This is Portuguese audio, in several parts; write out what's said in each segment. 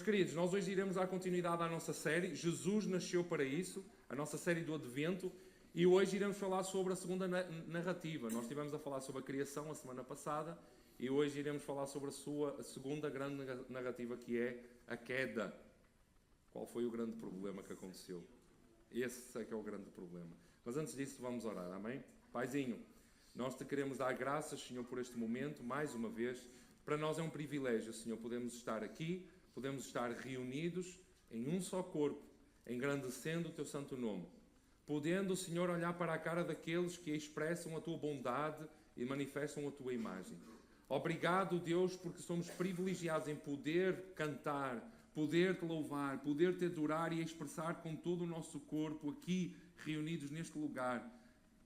queridos, nós hoje iremos dar continuidade à nossa série. Jesus nasceu para isso, a nossa série do Advento. E hoje iremos falar sobre a segunda narrativa. Nós estivemos a falar sobre a criação a semana passada. E hoje iremos falar sobre a segunda grande narrativa, que é a queda. Qual foi o grande problema que aconteceu? Esse é que é o grande problema. Mas antes disso vamos orar, amém? Paizinho, nós te queremos dar graças, Senhor, por este momento, mais uma vez. Para nós é um privilégio, Senhor, podemos estar aqui, podemos estar reunidos em um só corpo, engrandecendo o Teu santo nome. Podendo, Senhor, olhar para a cara daqueles que expressam a Tua bondade e manifestam a Tua imagem. Obrigado, Deus, porque somos privilegiados em poder cantar, poder te louvar, poder te adorar e expressar com todo o nosso corpo aqui, reunidos neste lugar.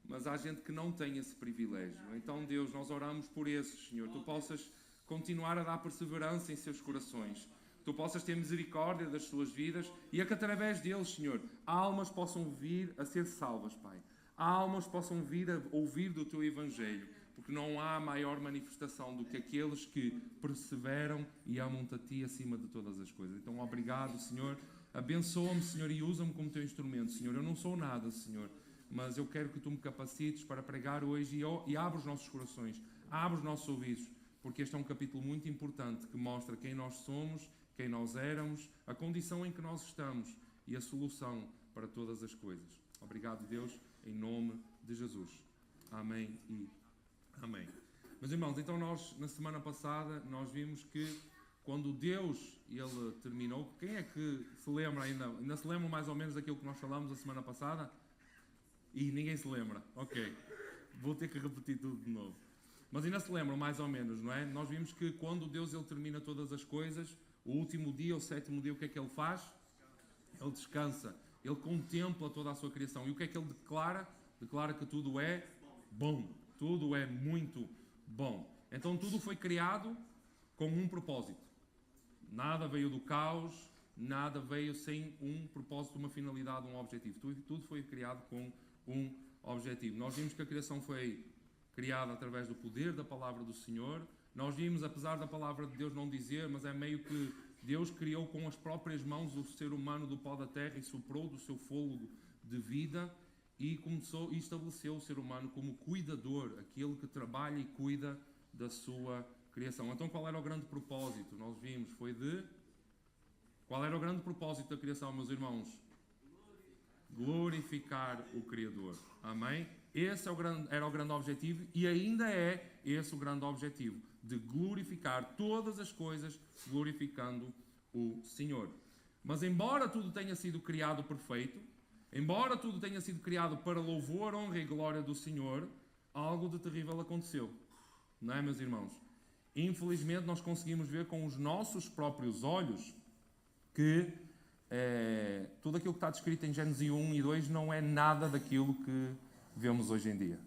Mas há gente que não tem esse privilégio. Então, Deus, nós oramos por esses, Senhor. Tu possas continuar a dar perseverança em seus corações. Tu possas ter misericórdia das suas vidas e a que através deles, Senhor, almas possam vir a ser salvas, Pai. Almas possam vir a ouvir do Teu Evangelho. Porque não há maior manifestação do que aqueles que perseveram e amam-te a Ti acima de todas as coisas. Então, obrigado, Senhor. Abençoa-me, Senhor, e usa-me como Teu instrumento, Senhor. Eu não sou nada, Senhor, mas eu quero que Tu me capacites para pregar hoje e abra os nossos corações, abra os nossos ouvidos, porque este é um capítulo muito importante que mostra quem nós somos, quem nós éramos, a condição em que nós estamos e a solução para todas as coisas. Obrigado, Deus, em nome de Jesus. Amém e amém. Meus irmãos, então nós, na semana passada, nós vimos que quando Deus, Ele terminou, quem é que se lembra ainda se lembra mais ou menos daquilo que nós falamos a semana passada? E ninguém se lembra. Ok. Vou ter que repetir tudo de novo. Mas ainda se lembram mais ou menos, não é? Nós vimos que quando Deus Ele termina todas as coisas, o último dia, o sétimo dia, o que é que Ele faz? Ele descansa. Ele contempla toda a sua criação. E o que é que Ele declara? Declara que tudo é bom. Tudo é muito bom. Então tudo foi criado com um propósito. Nada veio do caos, nada veio sem um propósito, uma finalidade, um objetivo. Tudo foi criado com um objetivo. Nós vimos que a criação foi criada através do poder da palavra do Senhor. Nós vimos, apesar da palavra de Deus não dizer, mas é meio que Deus criou com as próprias mãos o ser humano do pó da terra e soprou do seu fôlego de vida. E começou e estabeleceu o ser humano como cuidador, aquele que trabalha e cuida da sua criação. Então, qual era o grande propósito? Nós vimos, Qual era o grande propósito da criação, meus irmãos? Glorificar o Criador. Amém? Esse era o grande objetivo e ainda é esse o grande objetivo, de glorificar todas as coisas, glorificando o Senhor. Mas embora tudo tenha sido criado perfeito, embora tudo tenha sido criado para louvor, honra e glória do Senhor, algo de terrível aconteceu. Não é, meus irmãos? Infelizmente, nós conseguimos ver com os nossos próprios olhos que tudo aquilo que está descrito em Gênesis 1 e 2 não é nada daquilo que vemos hoje em dia.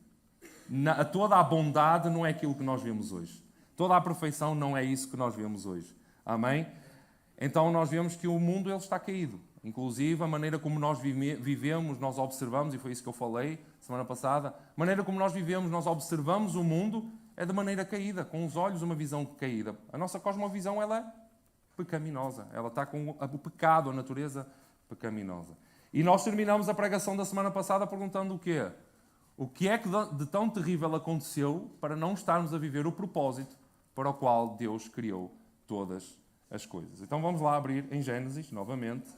Toda a bondade não é aquilo que nós vemos hoje. Toda a perfeição não é isso que nós vemos hoje. Amém? Então, nós vemos que o mundo ele está caído. Inclusive, a maneira como nós vivemos, nós observamos, e foi isso que eu falei semana passada, a maneira como nós vivemos, nós observamos o mundo é de maneira caída, com os olhos uma visão caída. A nossa cosmovisão, ela é pecaminosa. Ela está com o pecado, a natureza pecaminosa. E nós terminamos a pregação da semana passada perguntando o quê? O que é que de tão terrível aconteceu para não estarmos a viver o propósito para o qual Deus criou todas as coisas? Então vamos lá abrir em Gênesis, novamente,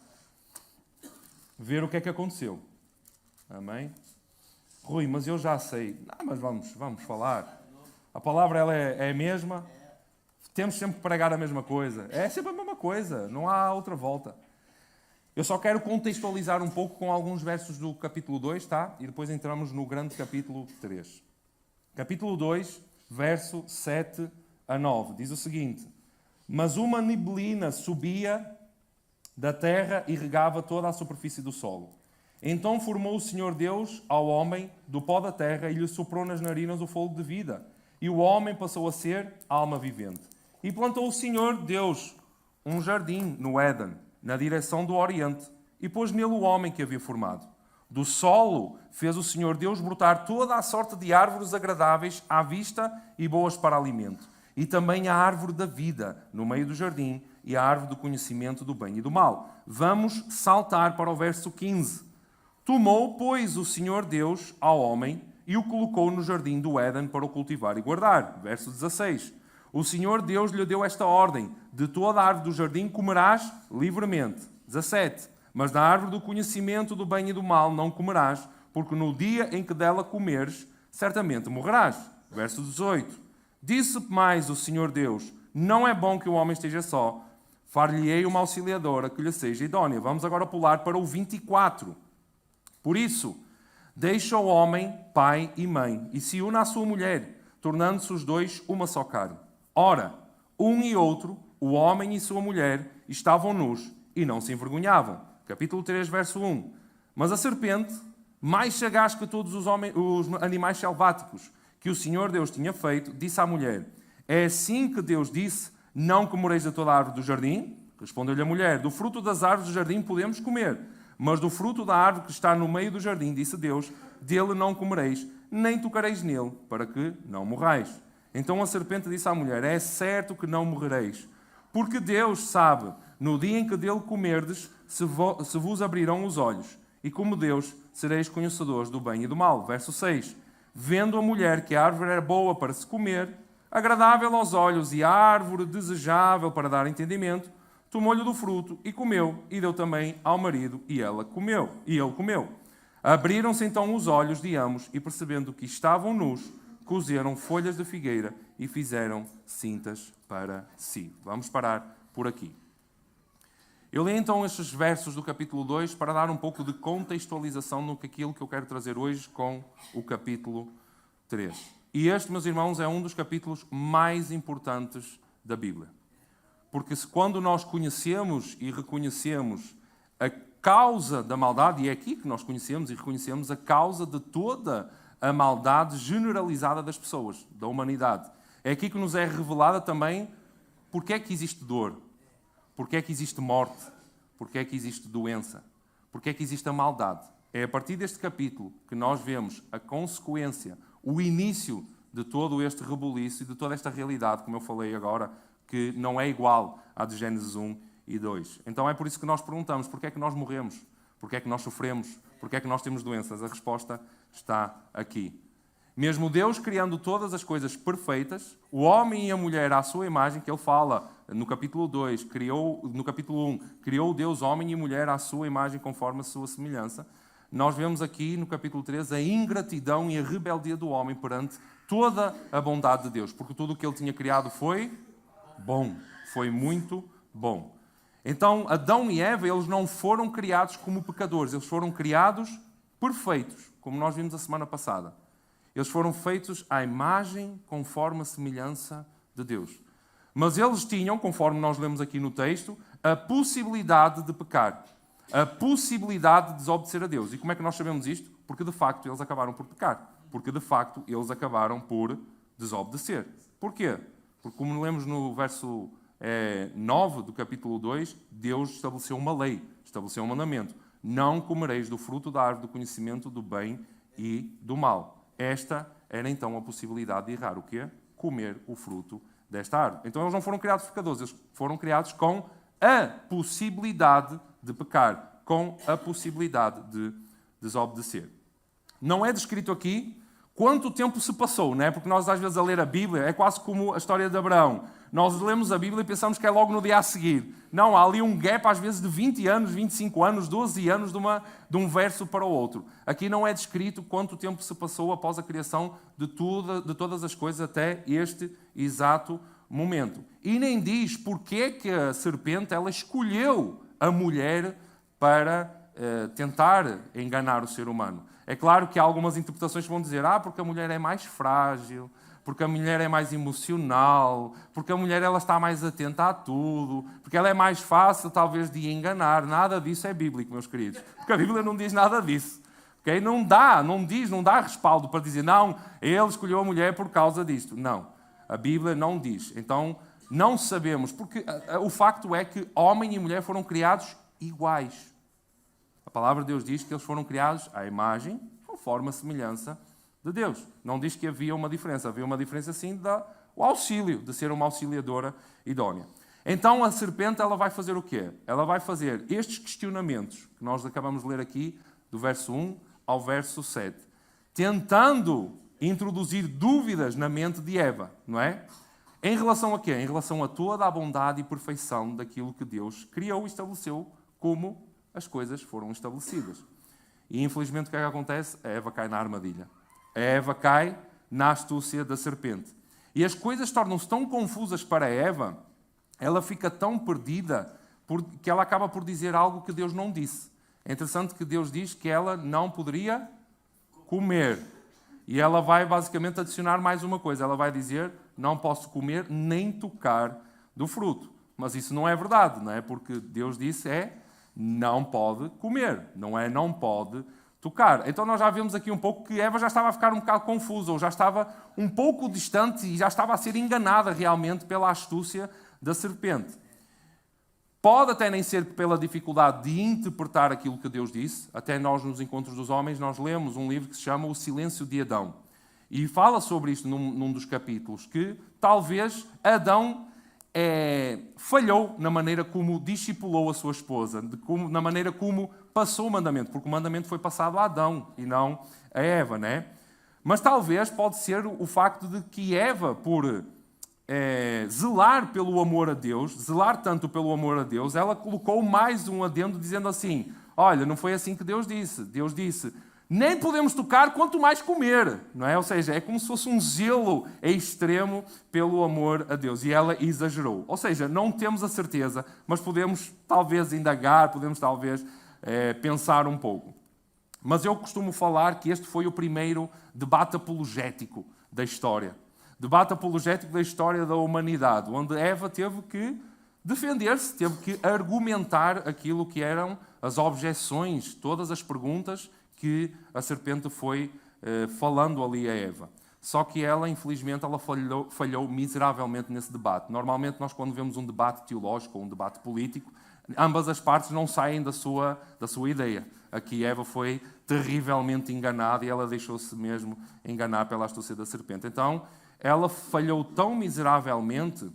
ver o que é que aconteceu. Amém? Rui, mas eu já sei. Mas vamos falar. A palavra ela é a mesma. Temos sempre que pregar a mesma coisa. É sempre a mesma coisa. Não há outra volta. Eu só quero contextualizar um pouco com alguns versos do capítulo 2, tá? E depois entramos no grande capítulo 3. Capítulo 2, verso 7 a 9. Diz o seguinte: Mas uma neblina subia da terra e regava toda a superfície do solo. Então formou o Senhor Deus ao homem do pó da terra e lhe soprou nas narinas o fôlego de vida. E o homem passou a ser alma vivente. E plantou o Senhor Deus um jardim no Éden, na direção do Oriente, e pôs nele o homem que havia formado. Do solo fez o Senhor Deus brotar toda a sorte de árvores agradáveis à vista e boas para alimento. E também a árvore da vida no meio do jardim, e a árvore do conhecimento do bem e do mal. Vamos saltar para o verso 15. Tomou, pois, o Senhor Deus ao homem e o colocou no jardim do Éden para o cultivar e guardar. Verso 16. O Senhor Deus lhe deu esta ordem: de toda a árvore do jardim comerás livremente. 17. Mas da árvore do conhecimento do bem e do mal não comerás, porque no dia em que dela comeres, certamente morrerás. Verso 18. Disse mais o Senhor Deus: não é bom que o homem esteja só, far-lhe-ei uma auxiliadora que lhe seja idónea. Vamos agora pular para o 24. Por isso, deixa o homem pai e mãe, e se une à sua mulher, tornando-se os dois uma só carne. Ora, um e outro, o homem e sua mulher, estavam nus e não se envergonhavam. Capítulo 3, verso 1. Mas a serpente, mais sagaz que todos os animais selváticos que o Senhor Deus tinha feito, disse à mulher: é assim que Deus disse: não comereis de toda a árvore do jardim? Respondeu-lhe a mulher: do fruto das árvores do jardim podemos comer, mas do fruto da árvore que está no meio do jardim, disse Deus, dele não comereis, nem tocareis nele, para que não morrais. Então a serpente disse à mulher: é certo que não morrereis, porque Deus sabe, no dia em que dele comerdes, se vos abrirão os olhos, e como Deus, sereis conhecedores do bem e do mal. Verso 6. Vendo a mulher que a árvore era boa para se comer, agradável aos olhos e a árvore desejável para dar entendimento, tomou-lhe do fruto e comeu, e deu também ao marido, e ele comeu. Abriram-se então os olhos de ambos, e percebendo que estavam nus, cozeram folhas de figueira e fizeram cintas para si. Vamos parar por aqui. Eu li então estes versos do capítulo 2 para dar um pouco de contextualização no que aquilo que eu quero trazer hoje com o capítulo 3. E este, meus irmãos, é um dos capítulos mais importantes da Bíblia. Porque quando nós conhecemos e reconhecemos a causa da maldade, e é aqui que nós conhecemos e reconhecemos a causa de toda a maldade generalizada das pessoas, da humanidade. É aqui que nos é revelada também porque é que existe dor, porque é que existe morte, porque é que existe doença, porque é que existe a maldade. É a partir deste capítulo que nós vemos a consequência, o início de todo este rebuliço e de toda esta realidade, como eu falei agora, que não é igual à de Gênesis 1 e 2. Então é por isso que nós perguntamos: porquê é que nós morremos? Porquê é que nós sofremos? Porquê é que nós temos doenças? A resposta está aqui. Mesmo Deus criando todas as coisas perfeitas, o homem e a mulher à sua imagem, que ele fala no capítulo 2, no capítulo 1, criou Deus homem e mulher à sua imagem conforme a sua semelhança. Nós vemos aqui no capítulo 3 a ingratidão e a rebeldia do homem perante toda a bondade de Deus, porque tudo o que ele tinha criado foi bom, foi muito bom. Então, Adão e Eva, eles não foram criados como pecadores, eles foram criados perfeitos, como nós vimos a semana passada. Eles foram feitos à imagem, conforme a semelhança de Deus. Mas eles tinham, conforme nós lemos aqui no texto, a possibilidade de pecar, a possibilidade de desobedecer a Deus. E como é que nós sabemos isto? Porque, de facto, eles acabaram por pecar. Porque, de facto, eles acabaram por desobedecer. Porquê? Porque, como lemos no verso 9 do capítulo 2, Deus estabeleceu uma lei, estabeleceu um mandamento: não comereis do fruto da árvore do conhecimento do bem e do mal. Esta era então a possibilidade de errar. O quê? Comer o fruto desta árvore. Então eles não foram criados pecadores, eles foram criados com a possibilidade de pecar, com a possibilidade de desobedecer. Não é descrito aqui quanto tempo se passou, não é? Porque nós às vezes a ler a Bíblia é quase como a história de Abraão. Nós lemos a Bíblia e pensamos que é logo no dia a seguir. Não, há ali um gap às vezes de 20 anos, 25 anos, 12 anos de um verso para o outro. Aqui não é descrito quanto tempo se passou após a criação de todas as coisas até este exato momento. E nem diz porque que a serpente ela escolheu a mulher para tentar enganar o ser humano. É claro que há algumas interpretações que vão dizer porque a mulher é mais frágil, porque a mulher é mais emocional, porque a mulher ela está mais atenta a tudo, porque ela é mais fácil talvez de enganar. Nada disso é bíblico, meus queridos, porque a Bíblia não diz nada disso. Okay? Não dá respaldo para dizer não, ele escolheu a mulher por causa disto. Não, a Bíblia não diz. Então não sabemos, porque o facto é que homem e mulher foram criados iguais. A palavra de Deus diz que eles foram criados à imagem, conforme a semelhança de Deus. Não diz que havia uma diferença. Havia uma diferença, sim, do auxílio, de ser uma auxiliadora idónea. Então a serpente ela vai fazer o quê? Ela vai fazer estes questionamentos que nós acabamos de ler aqui, do verso 1 ao verso 7, tentando introduzir dúvidas na mente de Eva, não é? Em relação a quê? Em relação a toda a bondade e perfeição daquilo que Deus criou e estabeleceu como as coisas foram estabelecidas. E infelizmente o que é que acontece? A Eva cai na armadilha. A Eva cai na astúcia da serpente. E as coisas tornam-se tão confusas para Eva, ela fica tão perdida, que ela acaba por dizer algo que Deus não disse. É interessante que Deus diz que ela não poderia comer. E ela vai basicamente adicionar mais uma coisa. Ela vai dizer, não posso comer nem tocar do fruto. Mas isso não é verdade, não é? Porque Deus disse não pode comer, não é não pode tocar. Então nós já vemos aqui um pouco que Eva já estava a ficar um bocado confusa, ou já estava um pouco distante e já estava a ser enganada realmente pela astúcia da serpente. Pode até nem ser pela dificuldade de interpretar aquilo que Deus disse. Até nós, nos Encontros dos Homens, nós lemos um livro que se chama O Silêncio de Adão. E fala sobre isto num dos capítulos, que talvez Adão falhou na maneira como discipulou a sua esposa, na maneira como passou o mandamento, porque o mandamento foi passado a Adão e não a Eva, né? Mas talvez pode ser o facto de que Eva, por zelar pelo amor a Deus, zelar tanto pelo amor a Deus, ela colocou mais um adendo dizendo assim, olha, não foi assim que Deus disse. Deus disse, nem podemos tocar, quanto mais comer, não é? Ou seja, é como se fosse um zelo extremo pelo amor a Deus. E ela exagerou. Ou seja, não temos a certeza, mas podemos talvez indagar, podemos talvez pensar um pouco. Mas eu costumo falar que este foi o primeiro debate apologético da história. Debate apologético da história da humanidade, onde Eva teve que defender-se, teve que argumentar aquilo que eram as objeções, todas as perguntas que a serpente foi falando ali a Eva. Só que ela, infelizmente, ela falhou miseravelmente nesse debate. Normalmente, nós quando vemos um debate teológico ou um debate político, ambas as partes não saem da sua ideia. Aqui Eva foi terrivelmente enganada e ela deixou-se mesmo enganar pela astúcia da serpente. Então, ela falhou tão miseravelmente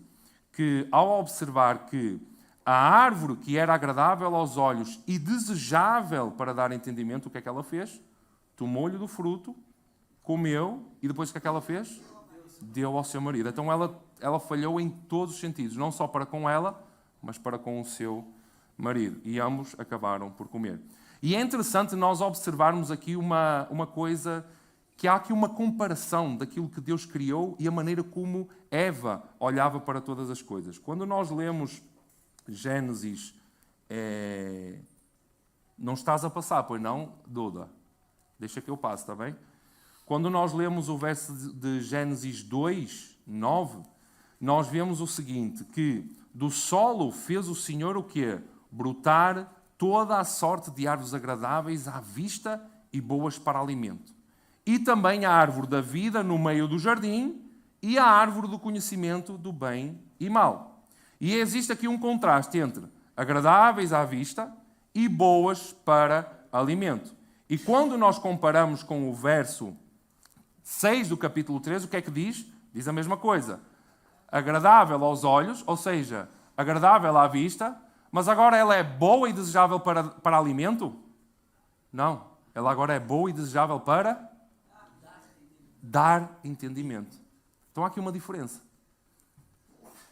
que, ao observar que a árvore que era agradável aos olhos e desejável para dar entendimento, o que é que ela fez? Tomou-lhe do fruto, comeu e depois o que é que ela fez? Deu ao seu marido. Então ela falhou em todos os sentidos, não só para com ela, mas para com o seu marido. E ambos acabaram por comer. E é interessante nós observarmos aqui uma coisa, que há aqui uma comparação daquilo que Deus criou e a maneira como Eva olhava para todas as coisas. Quando nós lemos Gênesis, não estás a passar, pois não, Duda? Deixa que eu passe, está bem? Quando nós lemos o verso de Gênesis 2, 9, nós vemos o seguinte, que do solo fez o Senhor o quê? Brotar toda a sorte de árvores agradáveis à vista e boas para alimento. E também a árvore da vida no meio do jardim e a árvore do conhecimento do bem e mal. E existe aqui um contraste entre agradáveis à vista e boas para alimento. E quando nós comparamos com o verso 6 do capítulo 13, o que é que diz? Diz a mesma coisa. Agradável aos olhos, ou seja, agradável à vista, mas agora ela é boa e desejável para alimento? Não. Ela agora é boa e desejável para dar entendimento. Então há aqui uma diferença.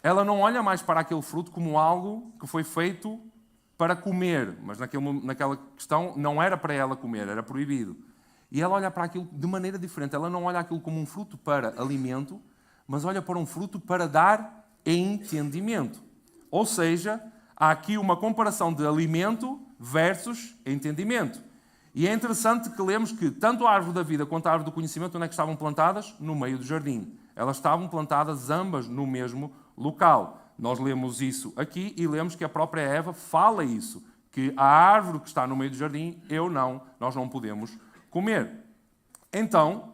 Ela não olha mais para aquele fruto como algo que foi feito para comer, mas naquela questão não era para ela comer, era proibido. E ela olha para aquilo de maneira diferente. Ela não olha aquilo como um fruto para alimento, mas olha para um fruto para dar entendimento. Ou seja, há aqui uma comparação de alimento versus entendimento. E é interessante que lemos que tanto a árvore da vida quanto a árvore do conhecimento, onde é que estavam plantadas? No meio do jardim. Elas estavam plantadas ambas no mesmo local. Nós lemos isso aqui e lemos que a própria Eva fala isso, que a árvore que está no meio do jardim, nós não podemos comer. Então,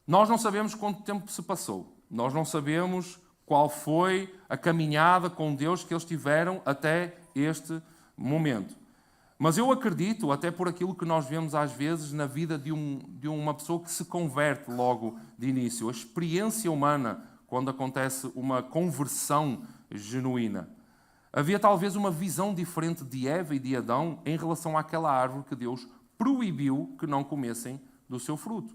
nós não sabemos quanto tempo se passou. Nós não sabemos qual foi a caminhada com Deus que eles tiveram até este momento. Mas eu acredito, até por aquilo que nós vemos às vezes na vida de uma pessoa que se converte logo de início. A experiência humana, quando acontece uma conversão genuína. Havia talvez uma visão diferente de Eva e de Adão em relação àquela árvore que Deus proibiu que não comessem do seu fruto.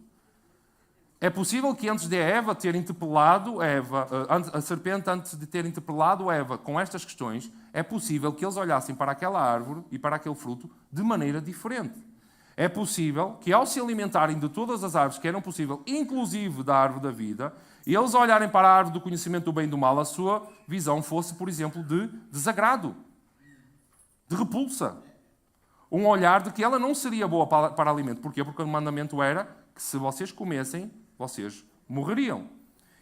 É possível que antes de Eva ter interpelado a serpente antes de ter interpelado Eva com estas questões, é possível que eles olhassem para aquela árvore e para aquele fruto de maneira diferente. É possível que ao se alimentarem de todas as árvores que eram possíveis, inclusive da árvore da vida, e eles olharem para a árvore do conhecimento do bem e do mal, a sua visão fosse, por exemplo, de desagrado, de repulsa. Um olhar de que ela não seria boa para alimento. Porquê? Porque o mandamento era que se vocês comessem, vocês morreriam.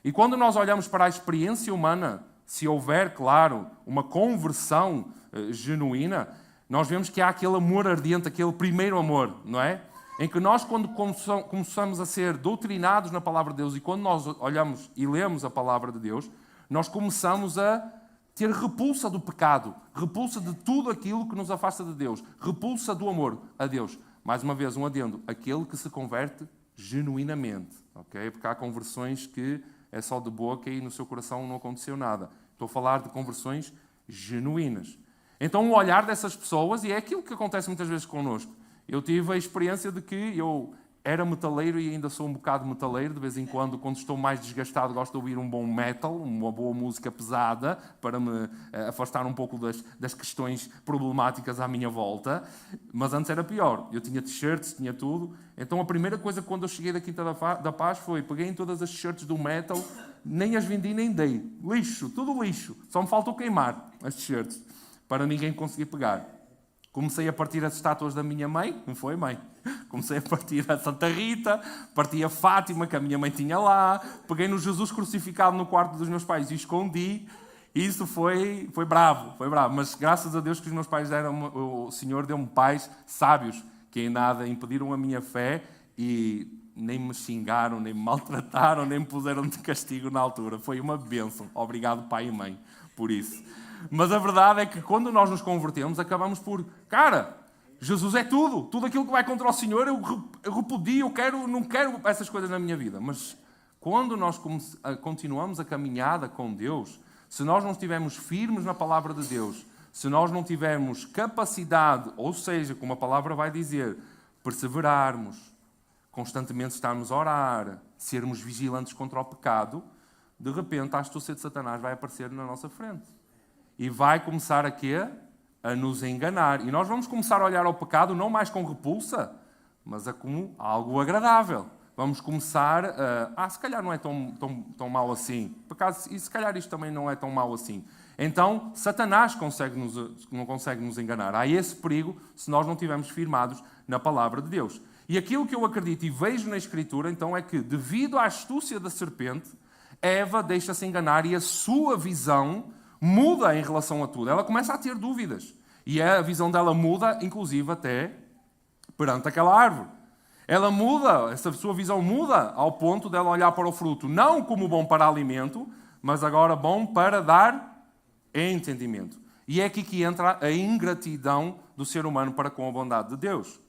E quando nós olhamos para a experiência humana, se houver, claro, uma conversão genuína, nós vemos que há aquele amor ardente, aquele primeiro amor, não é? Em que nós, quando começamos a ser doutrinados na palavra de Deus e quando nós olhamos e lemos a palavra de Deus, nós começamos a ter repulsa do pecado, repulsa de tudo aquilo que nos afasta de Deus, repulsa do amor a Deus. Mais uma vez, um adendo, aquele que se converte genuinamente, ok? Porque há conversões que é só de boca e no seu coração não aconteceu nada. Estou a falar de conversões genuínas. Então, o olhar dessas pessoas, e é aquilo que acontece muitas vezes connosco. Eu tive a experiência de que eu era metaleiro e ainda sou um bocado metaleiro. De vez em quando estou mais desgastado, gosto de ouvir um bom metal, uma boa música pesada, para me afastar um pouco das questões problemáticas à minha volta. Mas antes era pior. Eu tinha t-shirts, tinha tudo. Então a primeira coisa quando eu cheguei da Quinta da Paz foi, peguei em todas as t-shirts do metal, nem as vendi nem dei. Lixo, tudo lixo. Só me faltou queimar as t-shirts, para ninguém conseguir pegar. Comecei a partir as estátuas da minha mãe, não foi, mãe? Comecei a partir a Santa Rita, parti a Fátima, que a minha mãe tinha lá, peguei no Jesus crucificado no quarto dos meus pais e escondi. Isso foi bravo, mas graças a Deus que os meus pais o Senhor deu-me pais sábios, que em nada impediram a minha fé e nem me xingaram, nem me maltrataram, nem me puseram de castigo na altura. Foi uma bênção. Obrigado, pai e mãe, por isso. Mas a verdade é que quando nós nos convertemos, acabamos por... Cara, Jesus é tudo. Tudo aquilo que vai contra o Senhor, eu repudio, não quero essas coisas na minha vida. Mas quando nós continuamos a caminhada com Deus, se nós não estivermos firmes na palavra de Deus, se nós não tivermos capacidade, ou seja, como a palavra vai dizer, perseverarmos, constantemente estarmos a orar, sermos vigilantes contra o pecado, de repente a astúcia de Satanás vai aparecer na nossa frente. E vai começar a quê? A nos enganar. E nós vamos começar a olhar ao pecado não mais com repulsa, mas como algo agradável. Vamos começar a... se calhar não é tão mau assim. E se calhar isto também não é tão mau assim. Então, Satanás não consegue nos enganar. Há esse perigo se nós não estivermos firmados na palavra de Deus. E aquilo que eu acredito e vejo na Escritura, então, é que, devido à astúcia da serpente, Eva deixa-se enganar e a sua visão muda em relação a tudo. Ela começa a ter dúvidas. E a visão dela muda, inclusive, até perante aquela árvore. Ela muda, essa sua visão muda ao ponto dela olhar para o fruto, não como bom para alimento, mas agora bom para dar entendimento. E é aqui que entra a ingratidão do ser humano para com a bondade de Deus.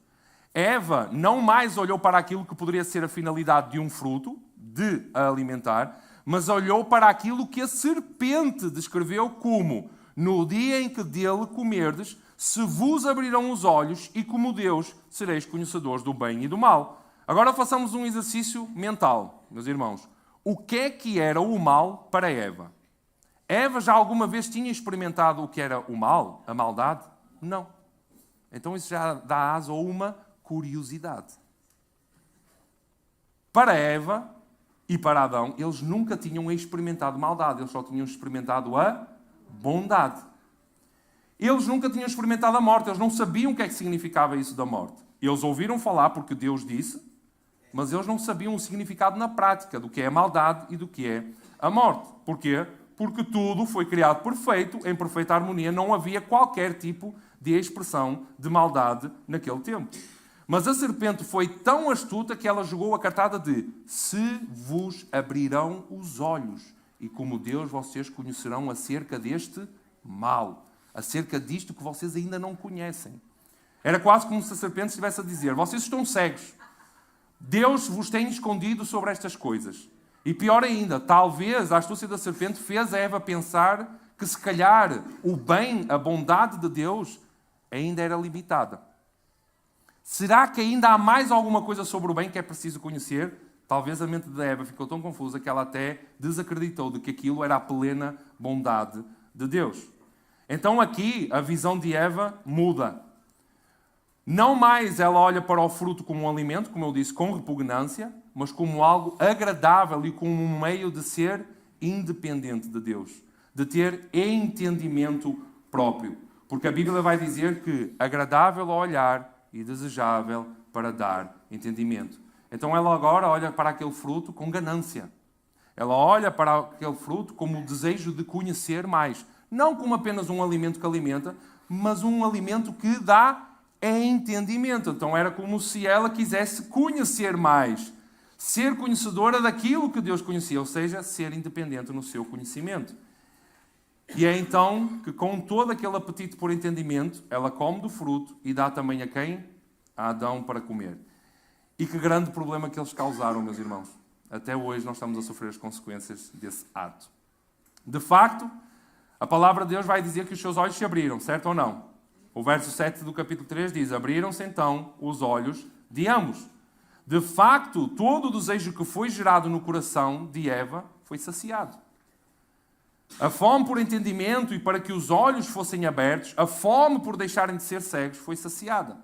Eva não mais olhou para aquilo que poderia ser a finalidade de um fruto, de a alimentar, mas olhou para aquilo que a serpente descreveu como: no dia em que dele comerdes, se vos abrirão os olhos e, como Deus, sereis conhecedores do bem e do mal. Agora façamos um exercício mental, meus irmãos. O que era o mal para Eva? Eva já alguma vez tinha experimentado o que era o mal, a maldade? Não. Então isso já dá asa a uma curiosidade. Para Eva e para Adão, eles nunca tinham experimentado maldade, eles só tinham experimentado a bondade. Eles nunca tinham experimentado a morte, eles não sabiam o que é que significava isso da morte. Eles ouviram falar porque Deus disse, mas eles não sabiam o significado na prática do que é a maldade e do que é a morte. Porquê? Porque tudo foi criado perfeito, em perfeita harmonia, não havia qualquer tipo de expressão de maldade naquele tempo. Mas a serpente foi tão astuta que ela jogou a cartada de: se vos abrirão os olhos, e como Deus vocês conhecerão acerca deste mal, acerca disto que vocês ainda não conhecem. Era quase como se a serpente estivesse a dizer: vocês estão cegos, Deus vos tem escondido sobre estas coisas. E pior ainda, talvez a astúcia da serpente fez a Eva pensar que se calhar o bem, a bondade de Deus ainda era limitada. Será que ainda há mais alguma coisa sobre o bem que é preciso conhecer? Talvez a mente de Eva ficou tão confusa que ela até desacreditou de que aquilo era a plena bondade de Deus. Então aqui a visão de Eva muda. Não mais ela olha para o fruto como um alimento, como eu disse, com repugnância, mas como algo agradável e como um meio de ser independente de Deus, de ter entendimento próprio. Porque a Bíblia vai dizer que agradável ao olhar e desejável para dar entendimento. Então ela agora olha para aquele fruto com ganância. Ela olha para aquele fruto como o desejo de conhecer mais. Não como apenas um alimento que alimenta, mas um alimento que dá entendimento. Então era como se ela quisesse conhecer mais. Ser conhecedora daquilo que Deus conhecia, ou seja, ser independente no seu conhecimento. E é então que, com todo aquele apetite por entendimento, ela come do fruto e dá também a quem? A Adão para comer. E que grande problema que eles causaram, meus irmãos. Até hoje nós estamos a sofrer as consequências desse ato. De facto, a palavra de Deus vai dizer que os seus olhos se abriram, certo ou não? O verso 7 do capítulo 3 diz: abriram-se então os olhos de ambos. De facto, todo o desejo que foi gerado no coração de Eva foi saciado. A fome por entendimento e para que os olhos fossem abertos, a fome por deixarem de ser cegos foi saciada.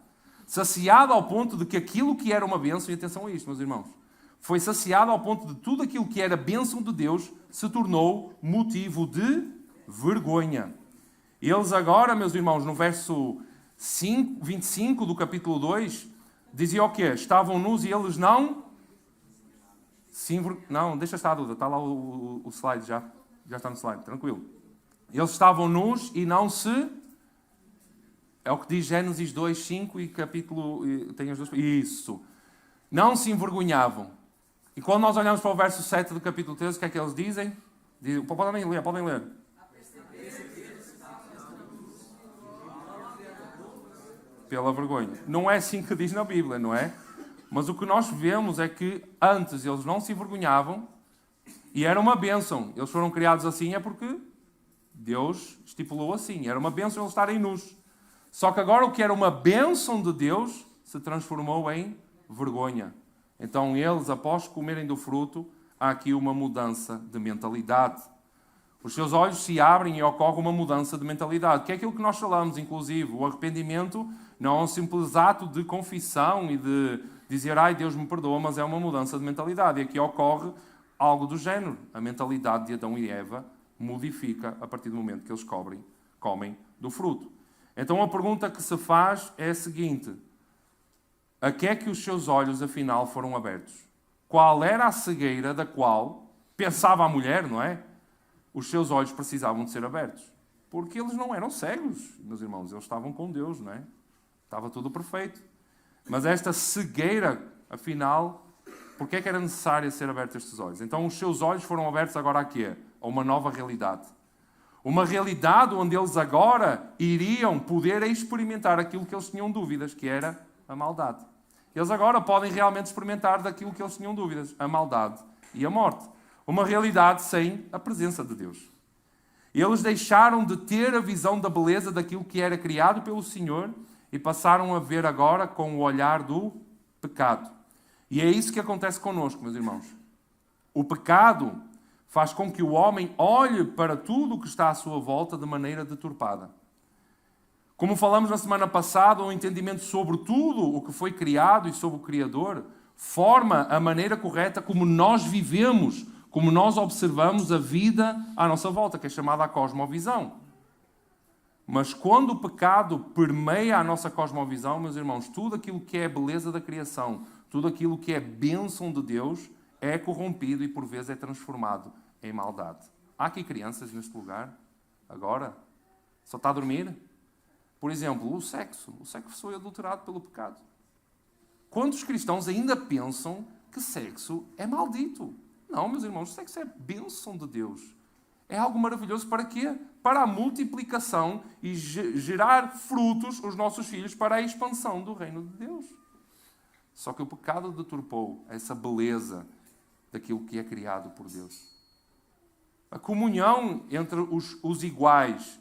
Saciada ao ponto de que aquilo que era uma bênção, e atenção a isto, meus irmãos, foi saciada ao ponto de tudo aquilo que era bênção de Deus se tornou motivo de vergonha. Eles agora, meus irmãos, no verso 25 do capítulo 2, diziam o quê? Estavam nus e eles não... Não, deixa estar a dúvida, está lá o slide já. Já está no slide, tranquilo. Eles estavam nus e não se... É o que diz Gênesis 2, 5 e capítulo... Tem as duas... Isso. Não se envergonhavam. E quando nós olhamos para o verso 7 do capítulo 13, o que é que eles dizem? Podem ler. Pela vergonha. Não é assim que diz na Bíblia, não é? Mas o que nós vemos é que antes eles não se envergonhavam e era uma bênção. Eles foram criados assim é porque Deus estipulou assim. Era uma bênção eles estarem nus. Só que agora o que era uma bênção de Deus se transformou em vergonha. Então eles, após comerem do fruto, há aqui uma mudança de mentalidade. Os seus olhos se abrem e ocorre uma mudança de mentalidade. Que é aquilo que nós falamos, inclusive. O arrependimento não é um simples ato de confissão e de dizer, ai, Deus me perdoa, mas é uma mudança de mentalidade. E aqui ocorre algo do género. A mentalidade de Adão e Eva modifica a partir do momento que eles comem do fruto. Então a pergunta que se faz é a seguinte: a que é que os seus olhos afinal foram abertos? Qual era a cegueira da qual pensava a mulher, não é? Os seus olhos precisavam de ser abertos. Porque eles não eram cegos, meus irmãos, eles estavam com Deus, não é? Estava tudo perfeito. Mas esta cegueira, afinal, porquê é que era necessário ser abertos estes olhos? Então os seus olhos foram abertos agora a quê? A uma nova realidade. Uma realidade onde eles agora iriam poder experimentar aquilo que eles tinham dúvidas, que era a maldade. Eles agora podem realmente experimentar daquilo que eles tinham dúvidas, a maldade e a morte. Uma realidade sem a presença de Deus. Eles deixaram de ter a visão da beleza daquilo que era criado pelo Senhor e passaram a ver agora com o olhar do pecado. E é isso que acontece connosco, meus irmãos. O pecado faz com que o homem olhe para tudo o que está à sua volta de maneira deturpada. Como falamos na semana passada, o entendimento sobre tudo o que foi criado e sobre o Criador forma a maneira correta como nós vivemos, como nós observamos a vida à nossa volta, que é chamada a cosmovisão. Mas quando o pecado permeia a nossa cosmovisão, meus irmãos, tudo aquilo que é a beleza da criação, tudo aquilo que é bênção de Deus, é corrompido e por vezes é transformado em maldade. Há aqui crianças neste lugar? Agora? Só está a dormir? Por exemplo, o sexo. O sexo foi adulterado pelo pecado. Quantos cristãos ainda pensam que sexo é maldito? Não, meus irmãos, o sexo é bênção de Deus. É algo maravilhoso para quê? Para a multiplicação e gerar frutos, os nossos filhos, para a expansão do reino de Deus. Só que o pecado deturpou essa beleza daquilo que é criado por Deus. A comunhão entre os iguais.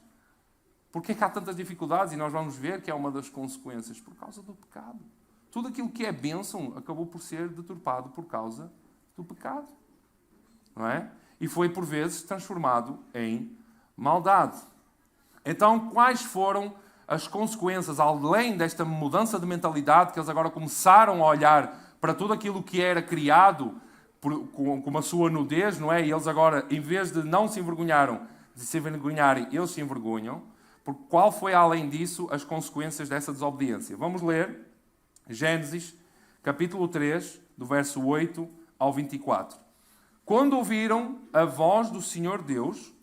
Por que é que há tantas dificuldades? E nós vamos ver que é uma das consequências. Por causa do pecado. Tudo aquilo que é bênção acabou por ser deturpado por causa do pecado. Não é? E foi, por vezes, transformado em maldade. Então, quais foram as consequências, além desta mudança de mentalidade, que eles agora começaram a olhar para tudo aquilo que era criado com a sua nudez, não é? E eles agora, em vez de não se envergonharem, eles se envergonham. Porque qual foi, além disso, as consequências dessa desobediência? Vamos ler Gênesis, capítulo 3, do verso 8 ao 24. Quando ouviram a voz do Senhor Deus,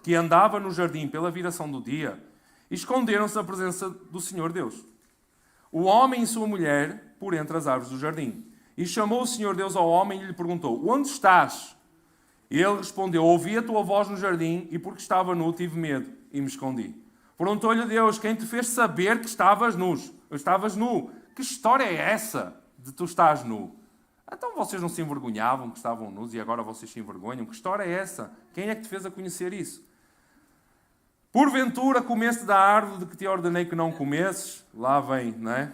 que andava no jardim pela viração do dia, esconderam-se da presença do Senhor Deus. O homem e sua mulher por entre as árvores do jardim. E chamou o Senhor Deus ao homem e lhe perguntou: onde estás? E ele respondeu: ouvi a tua voz no jardim e porque estava nu tive medo e me escondi. Perguntou-lhe Deus: quem te fez saber que estavas nu? Que história é essa de tu estás nu? Então vocês não se envergonhavam que estavam nus e agora vocês se envergonham? Que história é essa? Quem é que te fez a conhecer isso? Porventura comeste da árvore de que te ordenei que não comesses? Lá vem, não é?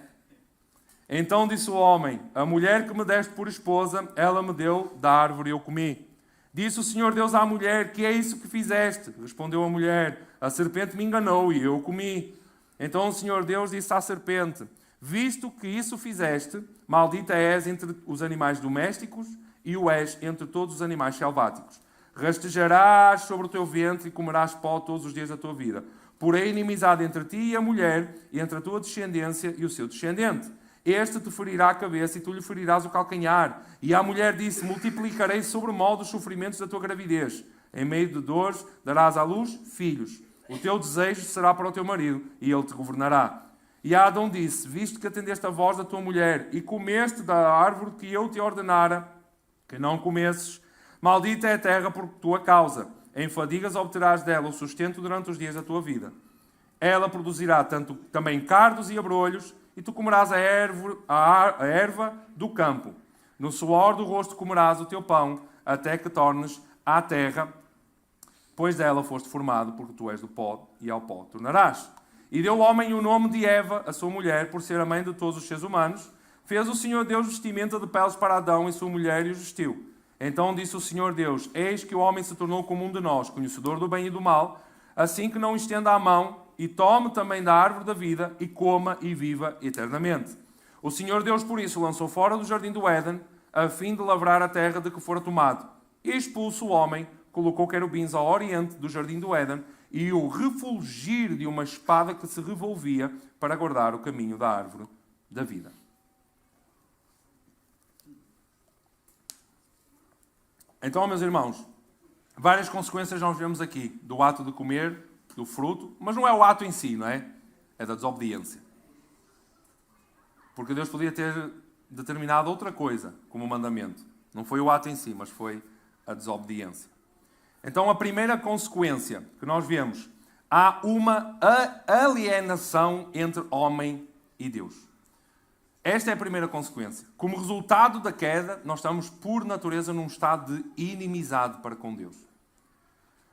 Então disse o homem: a mulher que me deste por esposa, ela me deu da árvore e eu comi. Disse o Senhor Deus à mulher: que é isso que fizeste? Respondeu a mulher: a serpente me enganou e eu comi. Então o Senhor Deus disse à serpente: visto que isso fizeste, maldita és entre os animais domésticos e o és entre todos os animais selváticos. Rastejarás sobre o teu ventre e comerás pó todos os dias da tua vida. Porém, inimizade entre ti e a mulher, e entre a tua descendência e o seu descendente. Este te ferirá a cabeça e tu lhe ferirás o calcanhar. E a mulher disse: multiplicarei sobremodo os sofrimentos da tua gravidez. Em meio de dores darás à luz filhos. O teu desejo será para o teu marido, e ele te governará. E Adão disse: visto que atendeste a voz da tua mulher, e comeste da árvore que eu te ordenara que não comesses, maldita é a terra por tua causa. Em fadigas obterás dela o sustento durante os dias da tua vida. Ela produzirá também cardos e abrolhos, e tu comerás a erva do campo. No suor do rosto comerás o teu pão, até que tornes à terra, pois dela foste formado, porque tu és do pó, e ao pó tornarás. E deu o homem o nome de Eva, a sua mulher, por ser a mãe de todos os seres humanos. Fez o Senhor Deus vestimenta de peles para Adão e sua mulher e os vestiu. Então disse o Senhor Deus: eis que o homem se tornou como um de nós, conhecedor do bem e do mal, assim que não estenda a mão, e tome também da árvore da vida, e coma e viva eternamente. O Senhor Deus, por isso, lançou fora do jardim do Éden, a fim de lavrar a terra de que fora tomado. E expulso o homem, colocou querubins ao oriente do jardim do Éden, e o refulgir de uma espada que se revolvia para guardar o caminho da árvore da vida. Então, meus irmãos, várias consequências nós vemos aqui do ato de comer do fruto, mas não é o ato em si, não é? É da desobediência. Porque Deus podia ter determinado outra coisa como mandamento. Não foi o ato em si, mas foi a desobediência. Então, a primeira consequência que nós vemos, há uma alienação entre homem e Deus. Esta é a primeira consequência. Como resultado da queda, nós estamos, por natureza, num estado de inimizade para com Deus.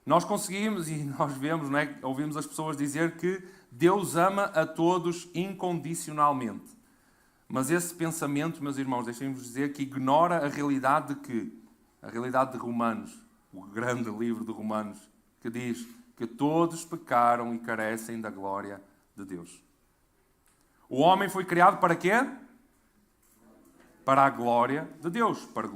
Nós conseguimos, e nós vemos, não é? Ouvimos as pessoas dizer que Deus ama a todos incondicionalmente. Mas esse pensamento, meus irmãos, deixem-vos dizer que ignora a realidade de Romanos, o grande livro de Romanos, que diz que todos pecaram e carecem da glória de Deus. O homem foi criado para quê? Para a glória de Deus, para